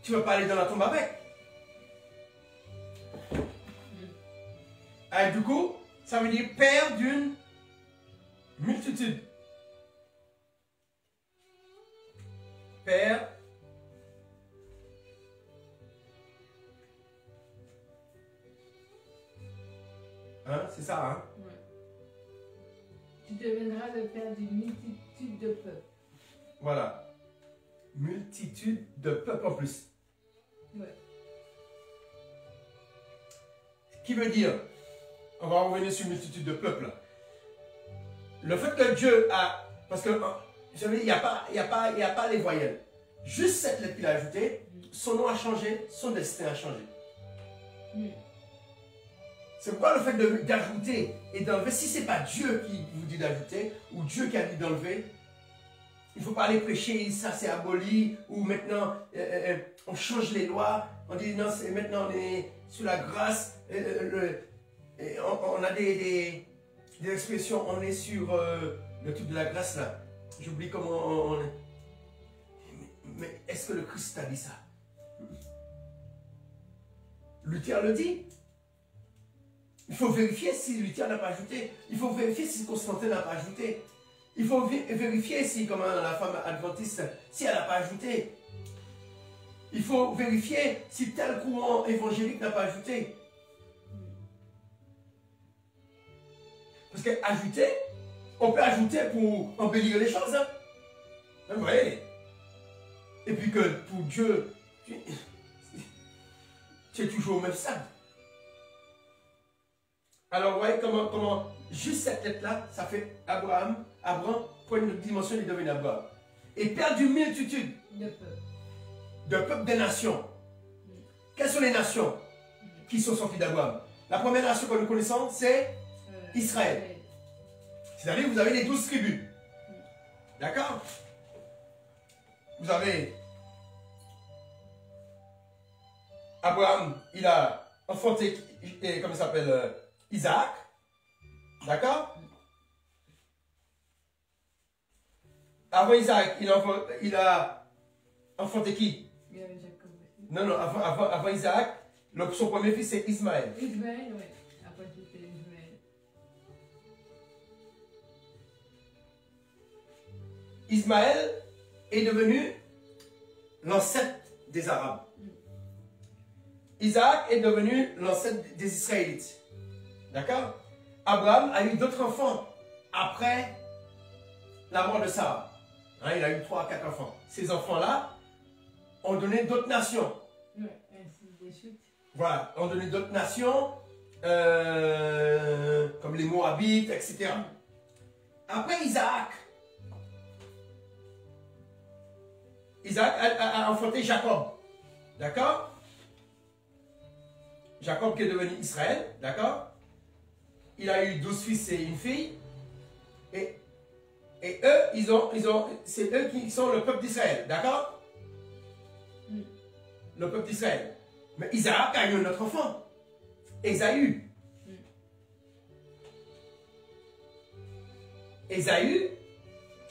Tu ne vas pas aller dans la tombe avec. Et du coup, ça veut dire père d'une multitude. Père c'est ça, hein? Ouais. Tu deviendras le père d'une multitude de peuples. Voilà. Multitude de peuples en plus. Ouais. Ce qui veut dire, on va revenir sur multitude de peuples. Le fait que Dieu a, parce que, vous savez, il n'y a pas les voyelles. Juste cette lettre qu'il a ajoutée, son nom a changé, son destin a changé. C'est pourquoi le fait d'ajouter et d'enlever, si ce n'est pas Dieu qui vous dit d'ajouter, ou Dieu qui a dit d'enlever, il ne faut pas aller prêcher, ça c'est aboli, ou maintenant on change les lois, on dit non, maintenant on est sous la grâce, on a des expressions, on est sur le truc de la grâce là. J'oublie comment on est. Mais est-ce que le Christ a dit ça? Luther le dit. Il faut vérifier si Luther n'a pas ajouté. Il faut vérifier si Constantin n'a pas ajouté. Il faut vérifier si, comme la femme adventiste, si elle n'a pas ajouté. Il faut vérifier si tel courant évangélique n'a pas ajouté. Parce qu'ajouter, on peut ajouter pour embellir les choses. Hein? Vous voyez? Et puis que pour Dieu, tu es toujours au même stade. Alors, vous voyez comment juste cette lettre-là, ça fait Abraham. Abraham prend une dimension, il devient Abraham. Et père d'une multitude de peuples des nations. Quelles sont les nations qui sont sorties d'Abraham? La première nation que nous connaissons, c'est Israël. C'est-à-dire vous avez les 12 tribus. D'accord? Vous avez Abraham, il a enfanté, comment il s'appelle, Isaac. D'accord? Avant Isaac, il a enfanté qui? Non, non, avant Isaac, son premier fils c'est Ismaël. Ismaël, oui. Après c'était Ismaël. Ismaël est devenu l'ancêtre des Arabes. Isaac est devenu l'ancêtre des Israélites. D'accord? Abraham a eu d'autres enfants après la mort de Sarah. Hein, il a eu 3 à 4 enfants. Ces enfants-là ont donné d'autres nations. Oui, ainsi de suite. Voilà, ont donné d'autres nations, comme les Moabites, etc. Après Isaac a enfanté Jacob. D'accord? Jacob qui est devenu Israël. D'accord? Il a eu 12 fils et une fille. Et eux, c'est eux qui sont le peuple d'Israël. D'accord? Le peuple d'Israël. Mais Isaac a eu un autre enfant. Ésaü. Ésaü,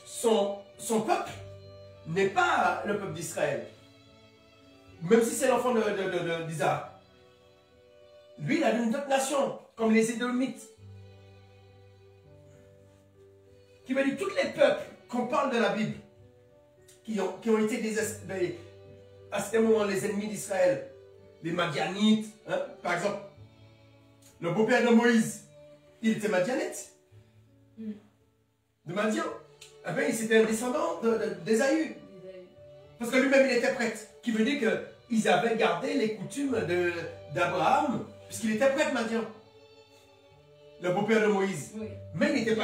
son peuple n'est pas le peuple d'Israël. Même si c'est l'enfant d'Isaac. Lui, il a une autre nation, comme les Édomites. Qui veut dire tous les peuples qu'on parle de la Bible, qui ont été à ce moment les ennemis d'Israël, les Madianites, hein? Par exemple, le beau-père de Moïse, il était Madianite, de Madian. Eh bien, c'était un descendant d'Ésaü. Parce que lui-même, il était prêtre. Qui veut dire qu'ils avaient gardé les coutumes d'Abraham, puisqu'il était prêtre, Madian. Le beau-père de Moïse. Oui. Mais il n'était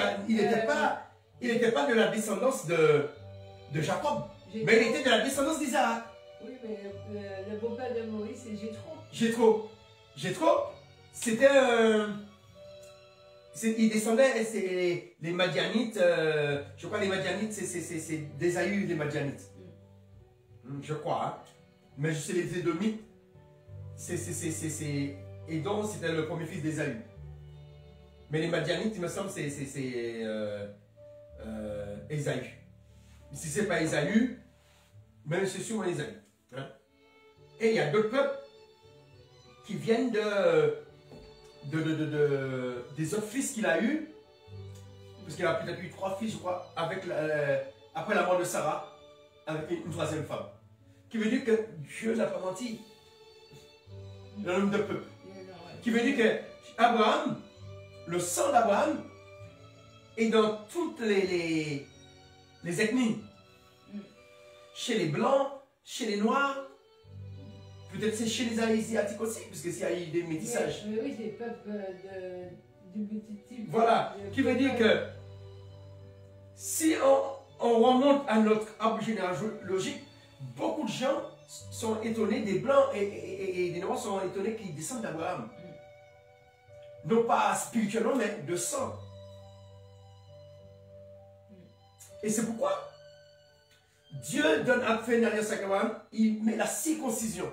pas de la descendance de Jacob. Mais il était de la descendance d'Isaac. Oui, mais le beau-père de Moïse, c'est Jéthro, c'était il descendait, les Madianites, je crois les Madianites, c'est d'Ésaü, les Madianites. Je crois, hein. Mais je sais les Édomites, Édom, c'était le premier fils d'Ésaü. Mais les Madianites, il me semble, c'est Ésaü. Si ce n'est pas Ésaü, mais c'est sûrement Ésaü. Hein? Et il y a d'autres peuples qui viennent des autres fils qu'il a eus, parce qu'il a peut-être eu 3 fils, je crois, après la mort de Sarah, avec une 3e femme. Qui veut dire que Dieu n'a pas menti. Le nombre de peuples. Qui veut dire que Abraham, le sang d'Abraham, est dans toutes les ethnies. Chez les Blancs, chez les Noirs, peut-être c'est chez les Asiatiques aussi, parce qu'il y a eu des métissages. Oui, c'est peuple du multitude. Voilà, qui veut dire que si on remonte à notre arbre généalogique, beaucoup de gens sont étonnés, des Blancs et des Noirs sont étonnés qu'ils descendent d'Abraham. Non pas spirituellement, mais de sang. Et c'est pourquoi Dieu donne à faire une alliance avec Abraham, il met la circoncision.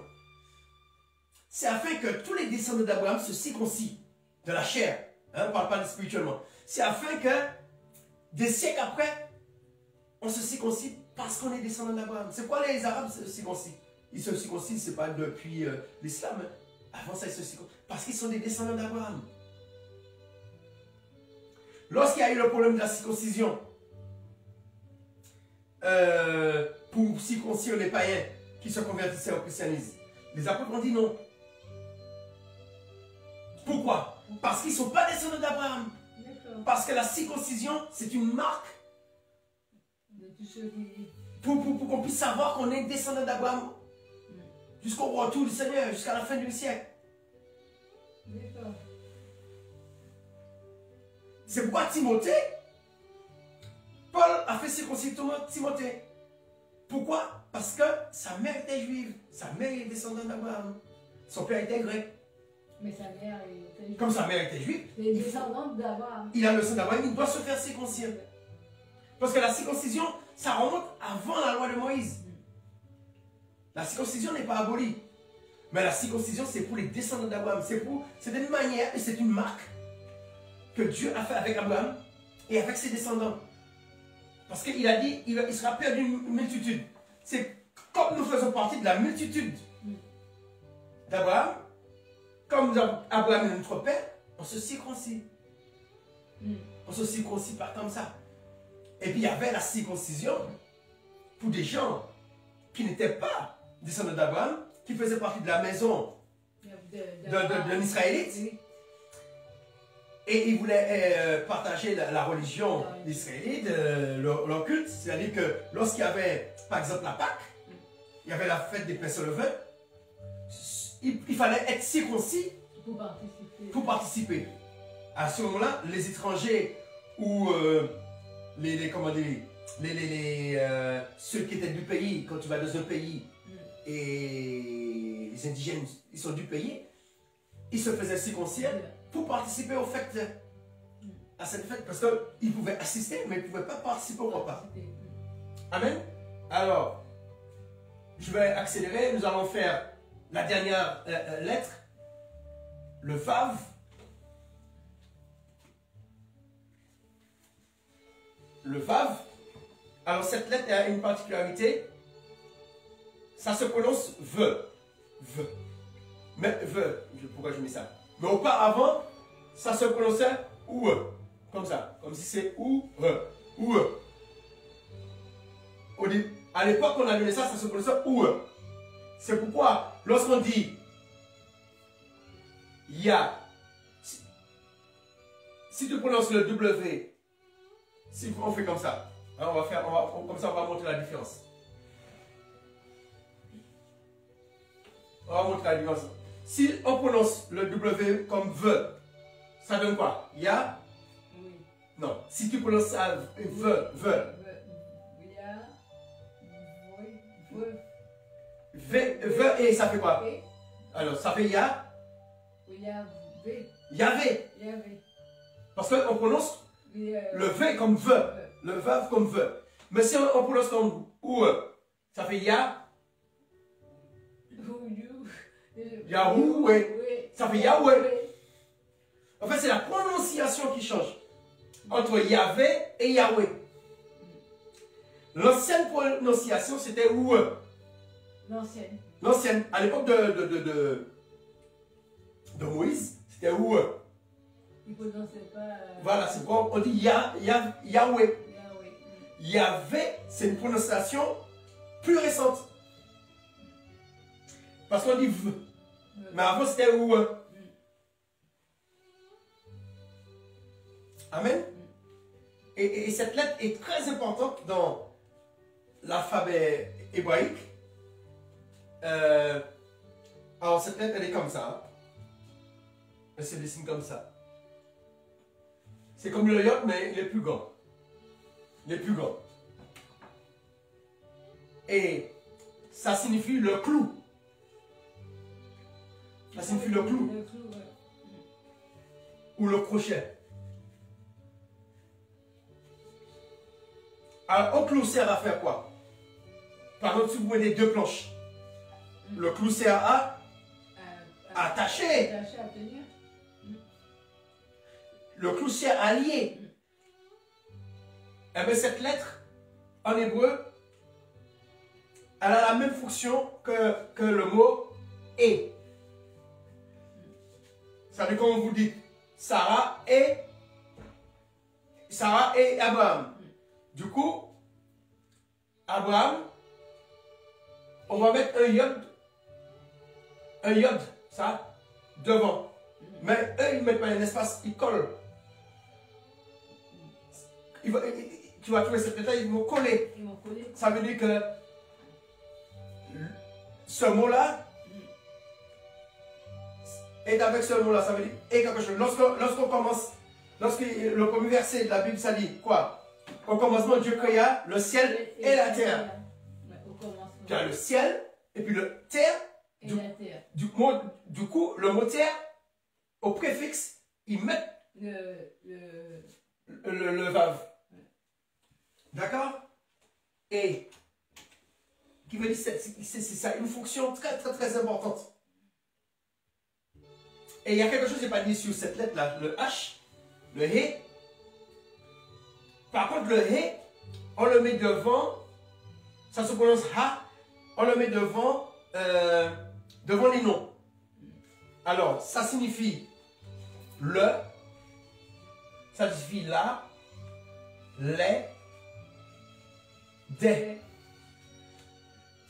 C'est afin que tous les descendants d'Abraham se circoncisent de la chair. Hein, on ne parle pas de spirituellement. C'est afin que des siècles après, on se circoncis parce qu'on est descendant d'Abraham. C'est quoi les Arabes se circoncisent? Ils se circoncisent, ce n'est pas depuis l'islam. Hein. Avant ça, ils se circoncisent parce qu'ils sont des descendants d'Abraham. lorsqu'il y a eu le problème de la circoncision, pour circoncire les païens qui se convertissaient au christianisme, les apôtres ont dit non. Pourquoi? Parce qu'ils ne sont pas descendants d'Abraham. Parce que la circoncision, c'est une marque pour qu'on puisse savoir qu'on est descendant d'Abraham jusqu'au retour du Seigneur, jusqu'à la fin du siècle. C'est pourquoi Timothée, Paul a fait circoncire Timothée. Pourquoi? Parce que sa mère était juive, sa mère est descendante d'Abraham, son père était grec. Mais sa mère était juive. Comme sa mère était juive, Les descendants d'Abraham. il a le sang d'Abraham, il doit se faire circoncire. Parce que la circoncision, ça remonte avant la loi de Moïse. La circoncision n'est pas abolie. Mais la circoncision, c'est pour les descendants d'Abraham. C'est une manière et c'est une marque que Dieu a fait avec Abraham et avec ses descendants. Parce qu'il a dit, il sera père d'une multitude. C'est comme nous faisons partie de la multitude d'Abraham, comme Abraham est notre père, on se circoncie. On se circoncie pas comme ça. Et puis il y avait la circoncision pour des gens qui n'étaient pas descendants d'Abraham, qui faisaient partie de la maison d'un Israélite. Oui. Et ils voulaient partager la religion israélite, leur culte. C'est-à-dire que lorsqu'il y avait, par exemple, la Pâque, il y avait la fête des pains sans levain, il fallait être circoncis pour participer. À ce moment-là, les étrangers ou ceux qui étaient du pays, quand tu vas dans un pays, et les indigènes, ils sont du pays, ils se faisaient circoncire pour participer au fête, à cette fête, parce qu'ils pouvaient assister, mais ils ne pouvaient pas participer au repas. Amen. Alors, je vais accélérer, nous allons faire la dernière lettre, le Vav. Le Vav. Alors cette lettre a une particularité, ça se prononce V. V. Mais V, pourquoi je mets ça? Mais auparavant, ça se prononçait OUE. Comme ça, comme si c'est OUE. OUE. À l'époque, on a donné ça, ça se prononçait OUE. C'est pourquoi, lorsqu'on dit YA, si tu prononces le W, si on fait comme ça, hein, comme ça on va montrer la différence. On va montrer la différence. Si on prononce le W comme V, ça donne quoi? Ya? Oui. Non. Si tu prononces ça V. V et ça fait quoi? Alors ça fait Ya? Yavé. Parce qu'on prononce le V comme V. Le Vav comme V. Mais si on prononce comme OUE, ça fait Ya. Yahweh. Ça fait Yahweh. En fait, c'est la prononciation qui change entre Yahvé et Yahweh. L'ancienne prononciation, c'était OUE. L'ancienne. À l'époque de Moïse, c'était OUE. Il ne prononçait pas. Voilà, c'est pourquoi on dit Yahweh. Yahvé, c'est une prononciation plus récente. Parce qu'on dit V. Mais avant, c'était OUE. Amen. Et cette lettre est très importante dans l'alphabet hébraïque. Alors, cette lettre, elle est comme ça. Hein. Elle se dessine comme ça. C'est comme le yacht, mais il est plus grand. Il est plus grand. Et ça signifie le clou. Ça signifie le clou. Ou le crochet. Alors, un clou sert à faire quoi? Par exemple, si vous mettez deux planches, le clou sert à attacher. Le clou sert à lier. Et bien, cette lettre, en hébreu, elle a la même fonction que le mot « et ». Ça veut dire, comme vous dites, Sarah est Sarah et Abraham. Du coup, Abraham, on va mettre un iode, ça, devant. Mais eux, ils ne mettent pas un espace, ils collent. Tu vas trouver cette lettre, ils vont coller. Ils m'ont collé. Ça veut dire que ce mot-là est avec ce mot-là. Ça veut dire et quelque chose. Lorsqu'on commence, lorsque le premier verset de la Bible, ça dit quoi? Au commencement, Dieu créa le ciel et la terre. Ouais, au commencement. Tu as le ciel et puis le terre. Et la terre. Du coup, le mot terre, au préfixe, ils mettent le vav. D'accord? Et qui veut dire c'est ça, une fonction très très très importante. Et il y a quelque chose qui n'est pas dit sur cette lettre-là, le H, le He. Par contre, le He, on le met devant, ça se prononce Ha, on le met devant les noms. Alors, ça signifie le, ça signifie la, les, des,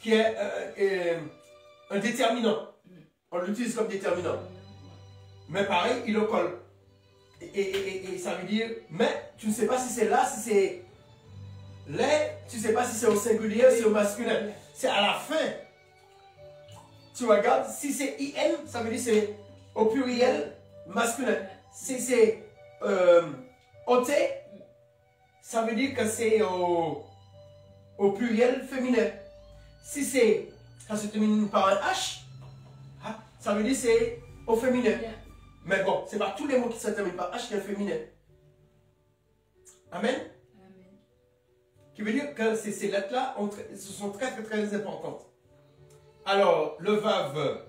qui est un déterminant. On l'utilise comme déterminant. Mais pareil, il le colle. Et ça veut dire, mais tu ne sais pas si c'est là, si c'est les, tu ne sais pas si c'est au singulier, si c'est au masculin. C'est à la fin. Tu regardes, si c'est IN, ça veut dire c'est au pluriel masculin. Si c'est OT, ça veut dire que c'est au pluriel féminin. Si c'est, ça se termine par un H, ça veut dire c'est au féminin. Mais bon, c'est pas tous les mots qui se terminent par H qui est féminin. Amen. Amen. Qui veut dire que ces lettres-là sont très très très importantes. Alors, le vav,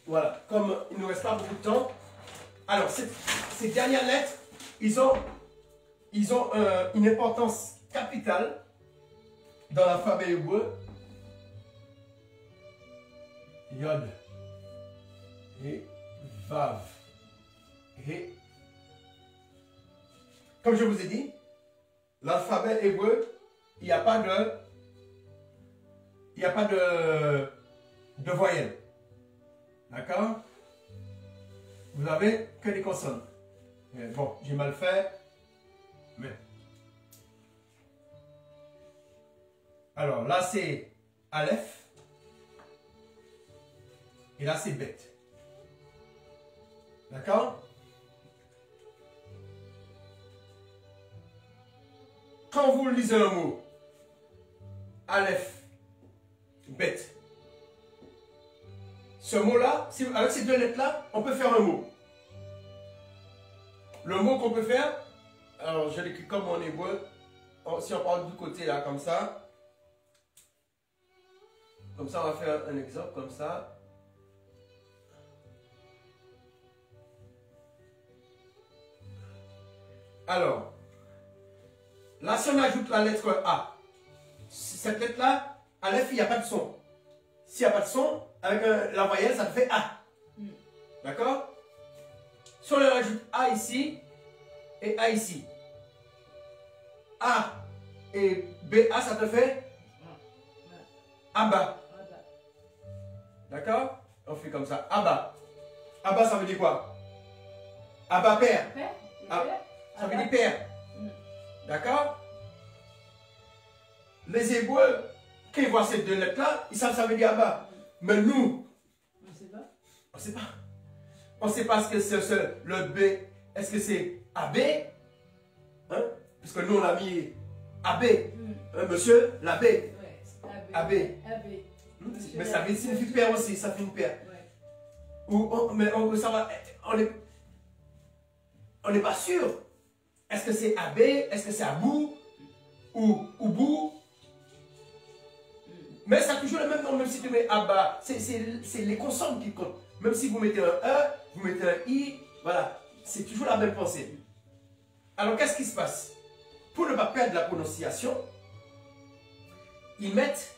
voilà, comme il ne nous reste pas beaucoup de temps. Alors, ces dernières lettres, ils ont une importance capitale dans l'alphabet hébreu. Yod et Vav. Et comme je vous ai dit, l'alphabet hébreu, il n'y a pas de voyelles. D'accord? Vous n'avez que des consonnes. Mais bon, j'ai mal fait. Mais. Alors là, c'est Aleph. Et là, c'est bête. D'accord? Quand vous lisez un mot, Aleph, bête, ce mot-là, avec ces deux lettres-là, on peut faire un mot. Le mot qu'on peut faire, alors je l'écris comme en hébreu, si on parle du côté là, comme ça, on va faire un exemple comme ça. Alors, là, si on ajoute la lettre A, cette lettre-là, Aleph, il n'y a pas de son. S'il n'y a pas de son, avec la voyelle, ça te fait A. D'accord? Si on ajoute A ici et A ici, A et BA, ça te fait Abba. D'accord? On fait comme ça. Abba. Abba, ça veut dire quoi? Abba, père. Ça veut dire père. D'accord? Les Hébreux, quand ils voient ces deux lettres-là, ils savent ça veut dire Abba. Mais nous, on ne sait pas. On ne sait pas. On ne sait pas ce que c'est le B. Est-ce que c'est AB? Hein? Parce que nous, on a mis AB. Monsieur, l'abbé. Ouais, AB. Mais ça signifie père aussi, ça fait une père. Ouais. Mais on n'est pas sûr. Est-ce que c'est AB? Est-ce que c'est Abou? Ou Oubou? Mais ça a toujours le même nom, même si tu mets Abba. C'est les consonnes qui comptent. Même si vous mettez un E, vous mettez un I, voilà. C'est toujours la même pensée. Alors qu'est-ce qui se passe? Pour ne pas perdre la prononciation, ils mettent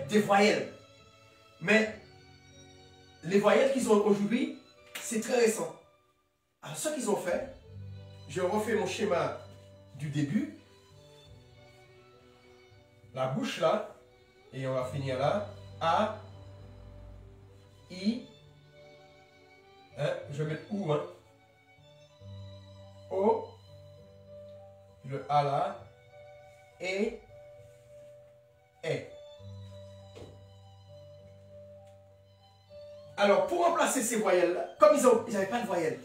des voyelles. Mais les voyelles qu'ils ont aujourd'hui, c'est très récent. Alors, ce qu'ils ont fait, je refais mon schéma du début. La bouche là, et on va finir là. A, I, hein, je vais mettre OU, hein. O, le A là, et, Alors, pour remplacer ces voyelles-là, comme ils n'avaient pas de voyelles,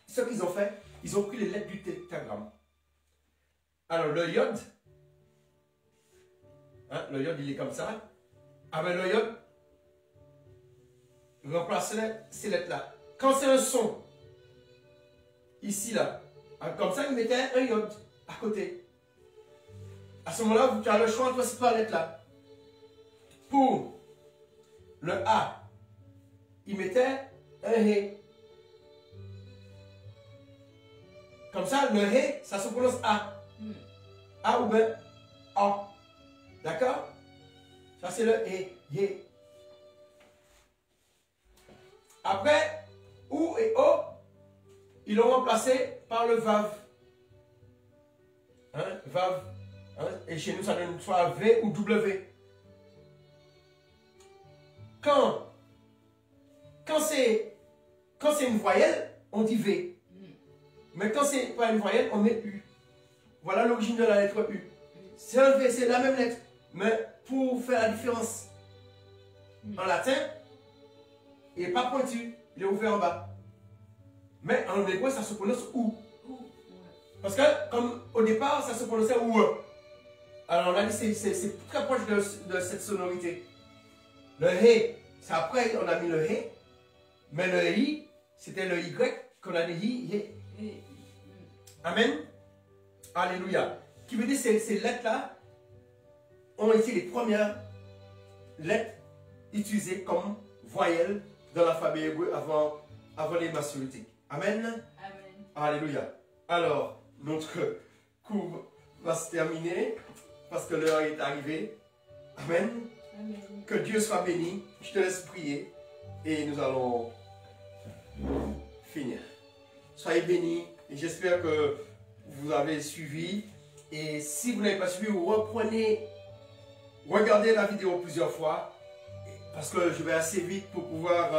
ce qu'ils ont fait, ils ont pris les lettres du tétragramme. Alors, le iode, hein, le iode, il est comme ça. Avec le iode, remplacez ces lettres-là. Quand c'est un son, ici, là, comme ça, ils mettaient un iode à côté. À ce moment-là, tu as le choix entre ces trois lettres-là. Pour le A, il mettait un Hé. Comme ça, le Hé, ça se prononce A. A ou B, A. D'accord? Ça, c'est le Hé. Hé. Après, OU et O, ils l'ont remplacé par le VAV. Hein? VAV. Hein? Et chez nous, ça donne soit V ou W. Quand c'est une voyelle, on dit V. Mais quand c'est pas une voyelle, on met U. Voilà l'origine de la lettre U. C'est un V, c'est la même lettre. Mais pour faire la différence, en latin, il n'est pas pointu, il est ouvert en bas. Mais en hébreu, ça se prononce OU. Parce que, comme au départ, ça se prononçait OU. Alors on a dit c'est très proche de cette sonorité. Le Hé, c'est après on a mis le Hé. Mais le I, c'était le Y qu'on a dit I. Amen. Alléluia. Qui veut dire que ces lettres-là ont été les premières lettres utilisées comme voyelles dans l'alphabet hébreu avant les maçonniques. Amen. Amen. Alléluia. Alors, notre cours va se terminer parce que l'heure est arrivée. Amen. Amen. Que Dieu soit béni. Je te laisse prier et nous allons finir. Soyez bénis et j'espère que vous avez suivi. Et si vous n'avez pas suivi, regardez la vidéo plusieurs fois parce que je vais assez vite pour pouvoir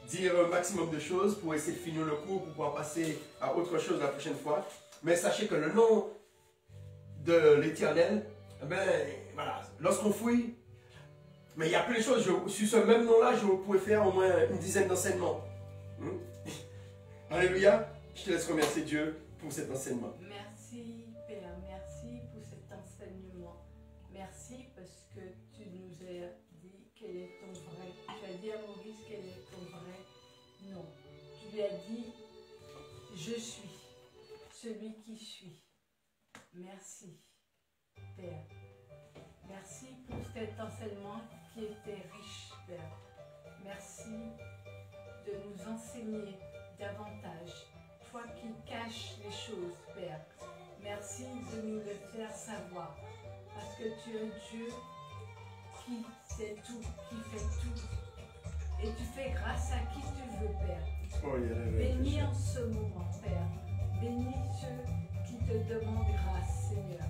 dire un maximum de choses pour essayer de finir le cours, pour pouvoir passer à autre chose la prochaine fois. Mais sachez que le nom de l'Éternel, voilà, lorsqu'on fouille, mais il y a plein de choses. Sur ce même nom-là, je pourrais faire au moins une dizaine d'enseignements. Alléluia. Je te laisse remercier Dieu pour cet enseignement. Merci Père, merci pour cet enseignement. Merci parce que tu nous as dit quel est ton vrai. Tu as dit à Maurice quel est ton vrai nom. Tu lui as dit je suis celui qui suis. Merci Père. Merci pour cet enseignement qui était riche Père. Merci de nous enseigner davantage. Toi qui caches les choses, Père. Merci de nous le faire savoir. Parce que tu es un Dieu qui sait tout, qui fait tout. Et tu fais grâce à qui tu veux, Père. Bénis en ce moment, Père. Bénis ceux qui te demandent grâce, Seigneur.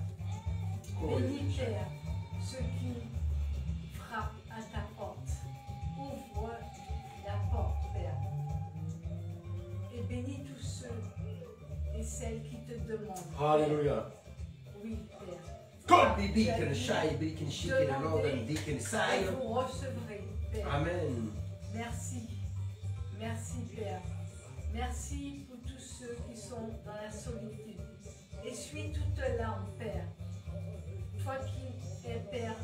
Bénis, Père, ceux qui frappent à ta porte. Ouvre la porte, Père. Et bénis tous ceux et celles qui te demandent. Alléluia. Oui, Père. Vous recevrez, Père. Amen. Merci. Merci, Père. Merci pour tous ceux qui sont dans la solitude. Essuie toute larme, Père. Toi qui es Père,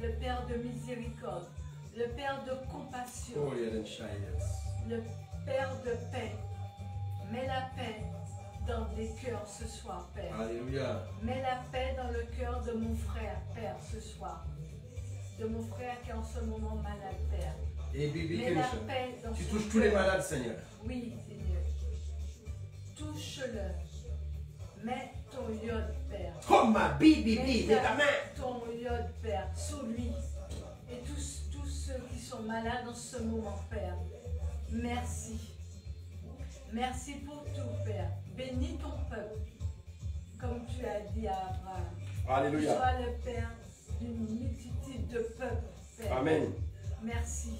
le Père de miséricorde, le Père de compassion, le Père de paix. Mets la paix dans les cœurs ce soir, Père. Alléluia. Mets la paix dans le cœur de mon frère, Père, ce soir. De mon frère qui est en ce moment malade, Père. Et Bibi, mets la paix dans tu son touches tous les cœur. malades, Seigneur. Oui, Seigneur. Touche-le. Mets ton iode, Père. Comme ma Bibi, Mets mets ta main. ton iode, Père, sous lui. Et tous ceux qui sont malades en ce moment, Père. Merci. Merci pour tout, Père. Bénis ton peuple, comme tu as dit à Abraham. Alléluia. Sois le Père d'une multitude de peuples, Père. Amen. Merci.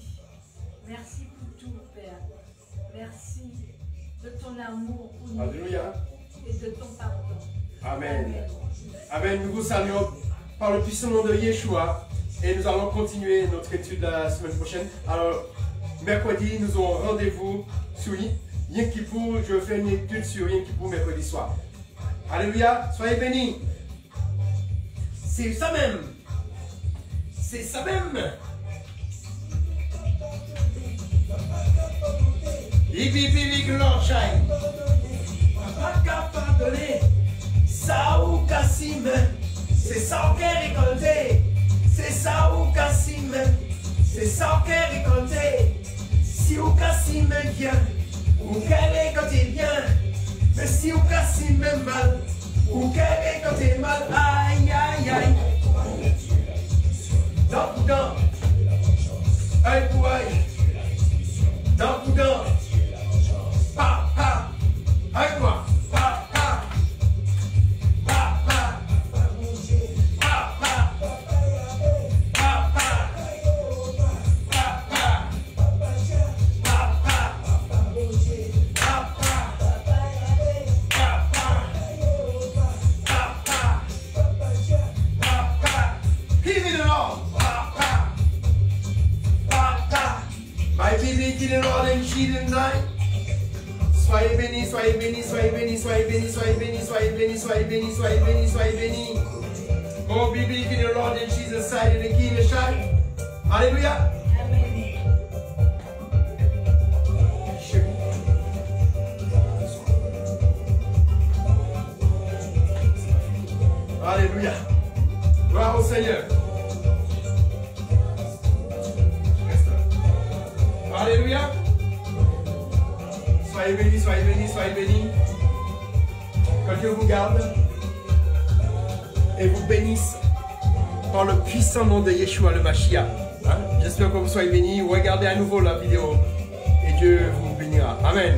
Merci pour tout, Père. Merci de ton amour pour nous. Alléluia. Et de ton pardon. Amen. Amen. Nous vous saluons par le puissant nom de Yeshua. Et nous allons continuer notre étude la semaine prochaine. Alors, mercredi, nous aurons rendez-vous sur Yom Kippour. Je fais une étude sur Yom Kippour mercredi soir. Alléluia. Soyez bénis. C'est ça même. C'est ça même. Pas capable de donner. Saou Kassim. C'est ça qui est récolté. C'est Saou Kassim. C'est ça qui est récolté. Si ou Kassim vient, ou qu'elle récolte bien. Mais si ou Kassim mal, ou qu'elle récolte mal. Aïe aïe aïe. Dans Poudan. Aïe pour aïe. Dans Poudan. Pa pa. Aïe quoi. Pa pa. Pa pa. Pa pa. Pa pa. Pa pa. Pa pa. Give me the Lord. My baby did it all and she didn't die. Soyez bénis, soyez bénis, soyez bénis, soyez bénis, soyez bénis, soyez bénis, soyez bénis, soyez bénis, soyez bénis. Oh, be believe in the Lord and Jesus side and the King is shine. Alléluia. Alléluia. Gloire au Seigneur. Alléluia. Soyez bénis, soyez bénis, soyez bénis. Que Dieu vous garde et vous bénisse par le puissant nom de Yeshua le Mashiach. Hein? J'espère que vous soyez bénis. Regardez à nouveau la vidéo et Dieu vous bénira. Amen.